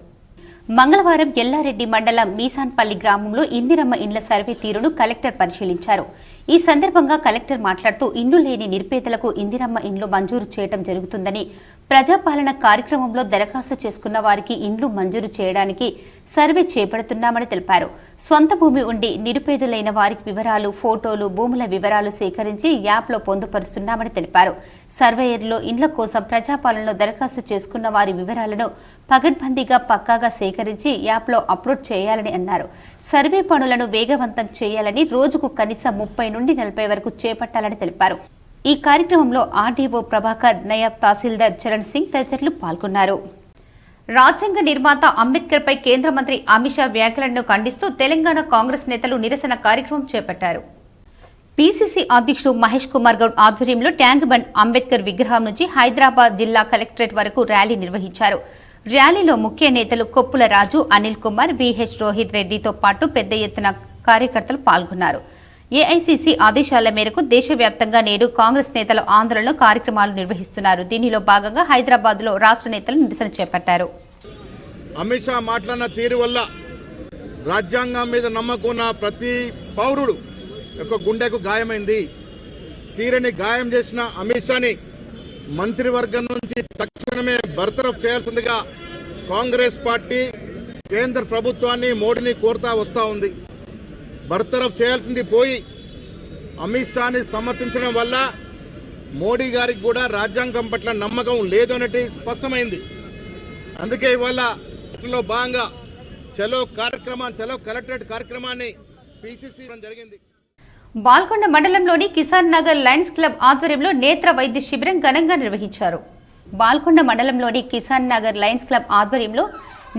మంగళవారం ఎల్లారెడ్డి మండలం మీసాన్పల్లి గ్రామంలో ఇందిరమ్మ ఇండ్ల సర్వే తీరును కలెక్టర్ పరిశీలించారు. ఈ సందర్భంగా కలెక్టర్ మాట్లాడుతూ ఇండ్లు లేని నిరుపేదలకు ఇందిరమ్మ ఇండ్లు మంజూరు చేయడం జరుగుతుందని, ప్రజాపాలన కార్యక్రమంలో దరఖాస్తు చేసుకున్న వారికి ఇండ్లు మంజూరు చేయడానికి సర్వే చేపడుతున్నామని తెలిపారు. స్వంత భూమి ఉండి నిరుపేదలైన వారికి వివరాలు, ఫోటోలు, భూముల వివరాలు సేకరించి యాప్లో పొందుపరుస్తున్నామని తెలిపారు. సర్వేయర్లో ఇండ్ల కోసం ప్రజాపాలనలో దరఖాస్తు చేసుకున్న వారి వివరాలను పగడ్బందీగా పక్కాగా సేకరించి యాప్లో అప్లోడ్ చేయాలని అన్నారు. సర్వే పనులను వేగవంతం చేయాలని, రోజుకు కనీసం 30 నుండి 40 వరకు చేపట్టాలని తెలిపారు. ఈ కార్యక్రమంలో ఆర్డీఓ ప్రభాకర్, నయాబ్ తహసీల్దార్ చరణ్ సింగ్ తదితరులు పాల్గొన్నారు. రాజ్యాంగ నిర్మాత అంబేద్కర్ పై కేంద్ర మంత్రి అమిత్ షా వ్యాఖ్యలను ఖండిస్తూ తెలంగాణ కాంగ్రెస్ నేతలు నిరసన కార్యక్రమం చేపట్టారు. పీసీసీ అధ్యక్షుడు మహేష్ కుమార్ గౌడ్ ఆధ్వర్యంలో ట్యాంక్ బండ్ అంబేద్కర్ విగ్రహం నుంచి హైదరాబాద్ జిల్లా కలెక్టరేట్ వరకు ర్యాలీ నిర్వహించారు. ర్యాలీలో ముఖ్య నేతలు కొప్పుల రాజు, అనిల్ కుమార్, విహెచ్ రోహిత్ రెడ్డితో పాటు పెద్ద ఎత్తున కార్యకర్తలు పాల్గొన్నారు. ఏఐసీసీ ఆదేశాల మేరకు దేశవ్యాప్తంగా నేడు కాంగ్రెస్ నేతలు ఆందోళన కార్యక్రమాలు నిర్వహిస్తున్నారు. దీనిలో భాగంగా హైదరాబాద్ లో రాష్ట్ర నేతలు నిరసన చేపట్టారు. అమిత్ షా మాట్లాడిన తీరు వల్ల రాజ్యాంగం మీద నమ్మకున్న ప్రతి పౌరుడు యొక్క గుండెకు గాయమైంది. తీరని గాయం చేసిన అమిత్ షాని మంత్రివర్గం నుంచి తక్షణమే బర్తరఫ్ చేయాల్సిందిగా కాంగ్రెస్ పార్టీ కేంద్ర ప్రభుత్వాన్ని, మోడీని కోరుతా వస్తూ ఉంది. బర్తరఫ్ చేయాల్సింది పోయి అమిత్ షాని సమర్థించడం వల్ల మోడీ గారికి కూడా రాజ్యాంగం పట్ల నమ్మకం లేదు అనేది స్పష్టమైంది. అందుకే ఇవాళ భాగంగా చలో కలెక్టరేట్ కార్యక్రమాన్ని పీసీసీ జరిగింది. బాల్కొండ మండలంలోని కిసాన్ నగర్ లయన్స్ క్లబ్ ఆధ్వర్యంలో నేత్ర వైద్య శిబిరం ఘనంగా నిర్వహించారు. బాల్కొండ మండలంలోని కిసాన్ నగర్ లయన్స్ క్లబ్ ఆధ్వర్యంలో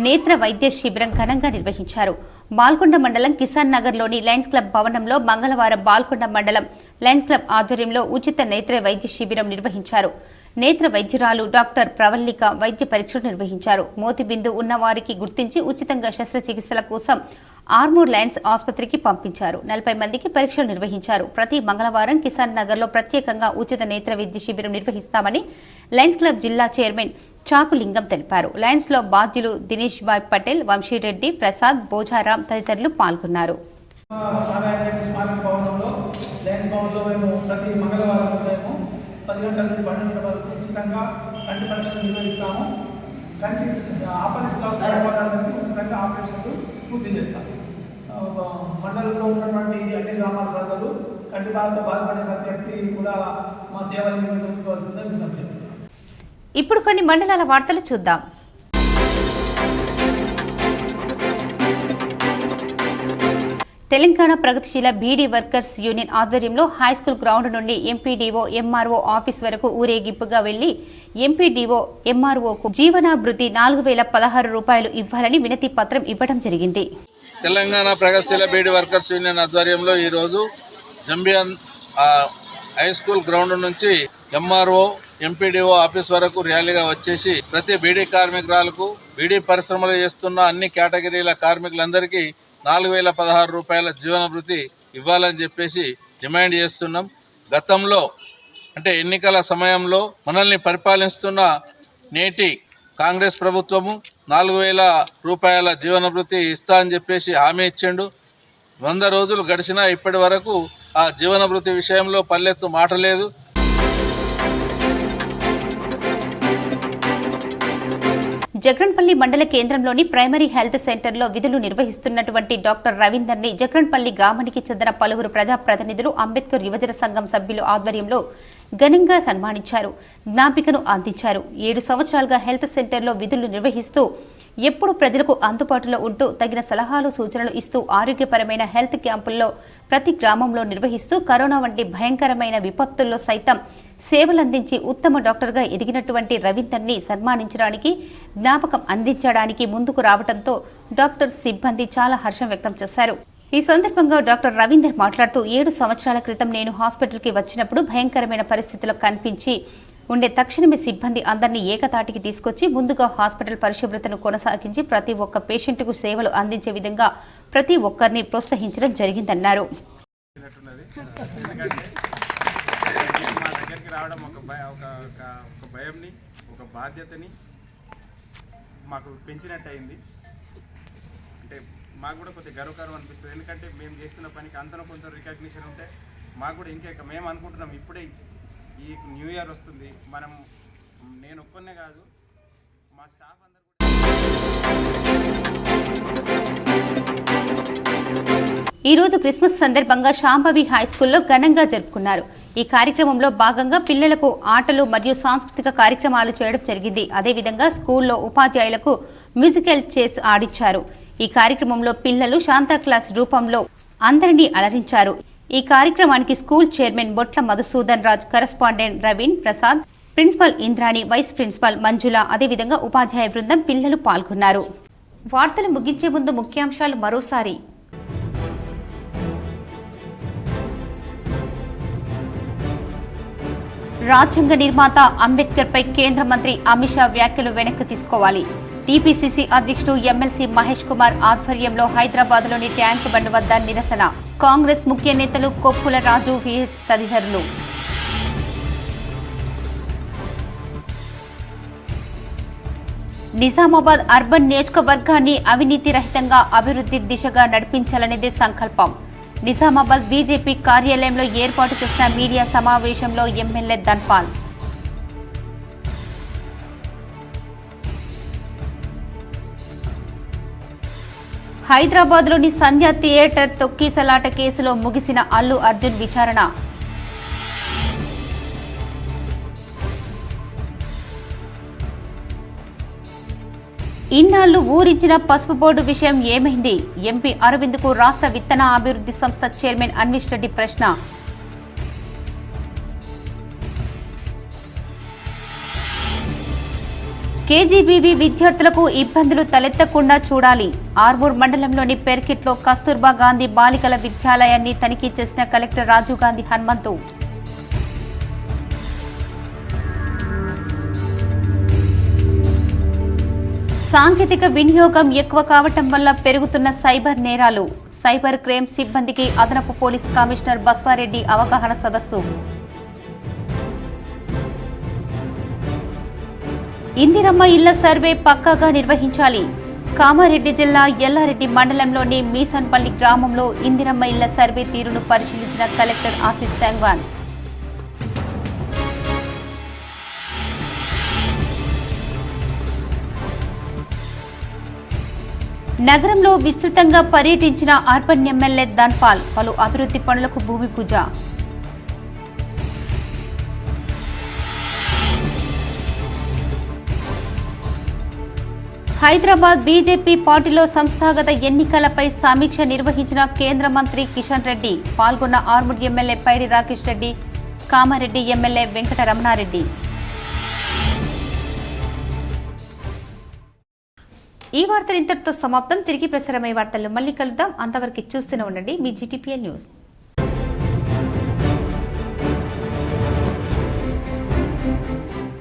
నేత్ర వైద్య శిబిరం ఘనంగా నిర్వహించారు. బాల్కొండ మండలం కిసాన్ నగర్ లోని లయన్స్ క్లబ్ భవనంలో మంగళవారం బాల్కొండ మండలం లయన్స్ క్లబ్ ఆధ్వర్యంలో ఉచిత నేత్ర వైద్య శిబిరం నిర్వహించారు. నేత్ర వైద్యురాలు డాక్టర్ ప్రవల్లిక వైద్య పరీక్షలు నిర్వహించారు. మోతిబిందు ఉన్న వారికి గుర్తించి ఉచితంగా శస్త్రచికిత్సల కోసం ఆర్మూర్ లయన్స్ ఆసుపత్రికి పంపించారు. 40 మందికి పరీక్షలు నిర్వహించారు. ప్రతి మంగళవారం కిసాన్ నగర్లో ప్రత్యేకంగా ఉచిత నేత్ర వైద్య శిబిరం నిర్వహిస్తామని లయన్స్ క్లబ్ జిల్లా చైర్మన్ చాకులింగం తెలిపారు. లయన్స్ లో బాధ్యులు దినేష్ బాయ్ పటేల్, వంశీరెడ్డి, ప్రసాద్, బోజారాం తదితరులు పాల్గొన్నారు. ప్రతి మంగళవారం ఉదయం 10 గంటల నుండి 12 గంటల వరకు ఉచితంగా కంటి పరీక్షలు నిర్వహిస్తాము. కంటి ఆపరేషన్ అవసరం ఉచితంగా ఆపరేషన్లు పూర్తి చేస్తాము. మండలంలో ఉన్నటువంటి అన్ని గ్రామాల ప్రజలు కంటి బాధతో బాధపడే ప్రతి వ్యక్తి కూడా మా సేవలు వినియోగించుకోవాల్సిందే విజ్ఞప్తి చేస్తున్నాం. ఇప్పుడు కొన్ని మండలాల వార్తలు చూద్దాం. తెలంగాణ ప్రగతిశీల బీడీ వర్కర్స్ యూనియన్ ఆధ్వర్యంలో హైస్కూల్ గ్రౌండ్ నుండి ఎంపీడీఓ ఎంఆర్ఓ ఆఫీస్ వరకు ఊరేగింపుగా వెళ్లి ఎంపీడీఓ ఎంఆర్ఓకు జీవనాభృతి 4016 రూపాయలు ఇవ్వాలని వినతి పత్రం ఇవ్వడం జరిగింది. తెలంగాణ ప్రగతిశీల బీడీ వర్కర్స్ యూనియన్ ఆధ్వర్యంలో ఈరోజు జంబియన్ హైస్కూల్ గ్రౌండ్ నుంచి ఎంఆర్ఓ ఎంపీడీఓ ఆఫీస్ వరకు ర్యాలీగా వచ్చేసి ప్రతి బీడీ కార్మికురాలకు బీడీ పరిశ్రమలో చేస్తున్న అన్ని కేటగిరీల కార్మికులందరికీ 4016 రూపాయల జీవనభృతి ఇవ్వాలని చెప్పేసి డిమాండ్ చేస్తున్నాం. గతంలో అంటే ఎన్నికల సమయంలో మనల్ని పరిపాలిస్తున్న నేటి కాంగ్రెస్ ప్రభుత్వము 4000 రూపాయల జీవనభృతి ఇస్తా అని చెప్పేసి హామీ ఇచ్చిండు. 100 రోజులు గడిచినా ఇప్పటి వరకు ఆ జీవనభృతి విషయంలో పల్లెత్తు మాట లేదు. జగన్పల్లి మండల కేంద్రంలోని ప్రైమరీ హెల్త్ సెంటర్లో విధులు నిర్వహిస్తున్నటువంటి డాక్టర్ రవీందర్ ని జగన్పల్లి గ్రామానికి చెందిన పలువురు ప్రజాప్రతినిధులు అంబేద్కర్ యువజన సంఘం సభ్యులు ఆధ్వర్యంలో ఘనంగా సన్మానించారు. జ్ఞాపికను అందించారు. 7 సంవత్సరాలుగా హెల్త్ సెంటర్లో విధులు నిర్వహిస్తూ ఎప్పుడు ప్రజలకు అందుబాటులో ఉంటూ తగిన సలహాలు సూచనలు ఇస్తూ ఆరోగ్యపరమైన హెల్త్ క్యాంపుల్లో ప్రతి గ్రామంలో నిర్వహిస్తూ కరోనా వంటి భయంకరమైన విపత్తుల్లో సైతం సేవలందించి ఉత్తమ డాక్టర్గా ఎదిగినటువంటి రవీందర్ని సన్మానించడానికి జ్ఞాపకం అందించడానికి ముందుకు రావడంతో డాక్టర్ సిబ్బంది చాలా హర్షం వ్యక్తం చేశారు. ఈ సందర్భంగా డాక్టర్ రవీందర్ మాట్లాడుతూ 7 సంవత్సరాల క్రితం నేను హాస్పిటల్కి వచ్చినప్పుడు భయంకరమైన పరిస్థితుల్లో కనిపించి ఉండే తక్షణమే సిబ్బంది అందరినీ ఏకతాటికి తీసుకొచ్చి ముందుగా హాస్పిటల్ పరిశుభ్రతను కొనసాగించి ప్రతి ఒక్క పేషెంట్కు సేవలు అందించే విధంగా ప్రతి ఒక్కరిని ప్రోత్సహించడం జరిగిందన్నారు. మా దగ్గరికి రావడం ఒక భయంని ఒక బాధ్యతని మాకు పెంచినట్టు అయింది. అంటే మాకు కూడా కొద్దిగా గర్వకారం అనిపిస్తుంది. ఎందుకంటే మేము చేస్తున్న పనికి అంతలో కొంచెం రికగ్నిషన్ ఉంటే మాకు కూడా ఇంకా మేము అనుకుంటున్నాం ఇప్పుడే ఈ న్యూ ఇయర్ వస్తుంది, నేను ఒక్కనే కాదు మా స్టాఫ్ అందరూ. ఈ రోజు క్రిస్మస్ సందర్భంగా శాంభవి హైస్కూల్లో ఘనంగా జరుపుకున్నారు. ఈ కార్యక్రమంలో భాగంగా పిల్లలకు ఆటలు మరియు సాంస్కృతిక కార్యక్రమాలు చేయడం జరిగింది. అదేవిధంగా స్కూల్లో ఉపాధ్యాయులకు మ్యూజికల్ చైర్స్ ఆడించారు. ఈ కార్యక్రమంలో పిల్లలు శాంతాక్లాస్ రూపంలో అందరినీ అలరించారు. ఈ కార్యక్రమానికి school chairman Botla Madhusudan Raj, correspondent Raveen Prasad, principal Indrani, vice principal Manjula, అదేవిధంగా ఉపాధ్యాయ బృందం, పిల్లలు పాల్గొన్నారు. వార్తలు ముగించే ముందు ముఖ్యాంశాలు మరోసారి. రాజ్యాంగ నిర్మాత అంబేద్కర్ పై కేంద్ర మంత్రి అమిత్ షా వ్యాఖ్యలు వెనక్కి తీసుకోవాలి. టీపీసీసీ అధ్యక్షుడు ఎమ్మెల్సీ మహేష్ కుమార్ ఆధ్వర్యంలో హైదరాబాద్లోని ట్యాంక్ బండ్ వద్ద నిరసన. కాంగ్రెస్ ముఖ్య నేతలు కొప్పుల రాజు, విహెచ్ తదితరులు. నిజామాబాద్ అర్బన్ నియోజకవర్గాన్ని అవినీతి రహితంగా అభివృద్ధి దిశగా నడిపించాలనేదే సంకల్పం. నిజామాబాద్ బీజేపీ కార్యాలయంలో ఏర్పాటు చేసిన మీడియా సమావేశంలో ఎమ్మెల్యే ధన్పాల్. హైదరాబాద్లోని సంధ్య థియేటర్ తొక్కిసలాట కేసులో ముగిసిన అల్లు అర్జున్ విచారణ. ఇన్నాళ్లు ఊరించిన పసుపు బోర్డు విషయం ఏమైంది? ఎంపీ అరవింద్కు రాష్ట్ర విత్తన అభివృద్ధి సంస్థ చైర్మన్ అన్విష్ రెడ్డి ప్రశ్న. కేజీబీవీ విద్యార్థులకు ఇబ్బందులు తలెత్తకుండా చూడాలి. ఆర్మూర్ మండలంలోని పెర్కిట్లో కస్తూర్బా గాంధీ బాలికల విద్యాలయాన్ని తనిఖీ చేసిన కలెక్టర్ రాజీవ్ గాంధీ హనుమంతు. సాంకేతిక వినియోగం ఎక్కువ కావటం వల్ల పెరుగుతున్న సైబర్ నేరాలు. సైబర్ క్రైమ్ సిబ్బందికి అదనపు పోలీస్ కమిషనర్ బస్వారెడ్డి అవగాహన సదస్సు. ఇందిరమ్మ ఇళ్ల సర్వే పక్కాగా నిర్వహించాలి. కామారెడ్డి జిల్లా ఎల్లారెడ్డి మండలంలోని మీసన్పల్లి గ్రామంలో ఇందిరమ్మ ఇళ్ల సర్వే తీరును పరిశీలించిన కలెక్టర్ ఆశీష్ సంగ్వాన్. నగరంలో విస్తృతంగా పర్యటించిన అర్బన్ ఎమ్మెల్యే ధన్పాల్. పలు అభివృద్ధి పనులకు భూమి పూజ. హైదరాబాద్ బీజేపీ పార్టీలో సంస్థాగత ఎన్నికలపై సమీక్ష నిర్వహించిన కేంద్ర మంత్రి కిషన్ రెడ్డి. పాల్గొన్న ఆర్మూర్ ఎమ్మెల్యే పైడి రాకేష్ రెడ్డి, కామారెడ్డి ఎమ్మెల్యే వెంకట రమణారెడ్డి. ఈ వార్తలు ఇంతటితో సమాప్తం. తిరిగి ప్రసారమయ్యే వార్తల్లో మళ్ళీ కలుద్దాం. అంతవరకు చూస్తూనే ఉండండి మీ GTPL న్యూస్.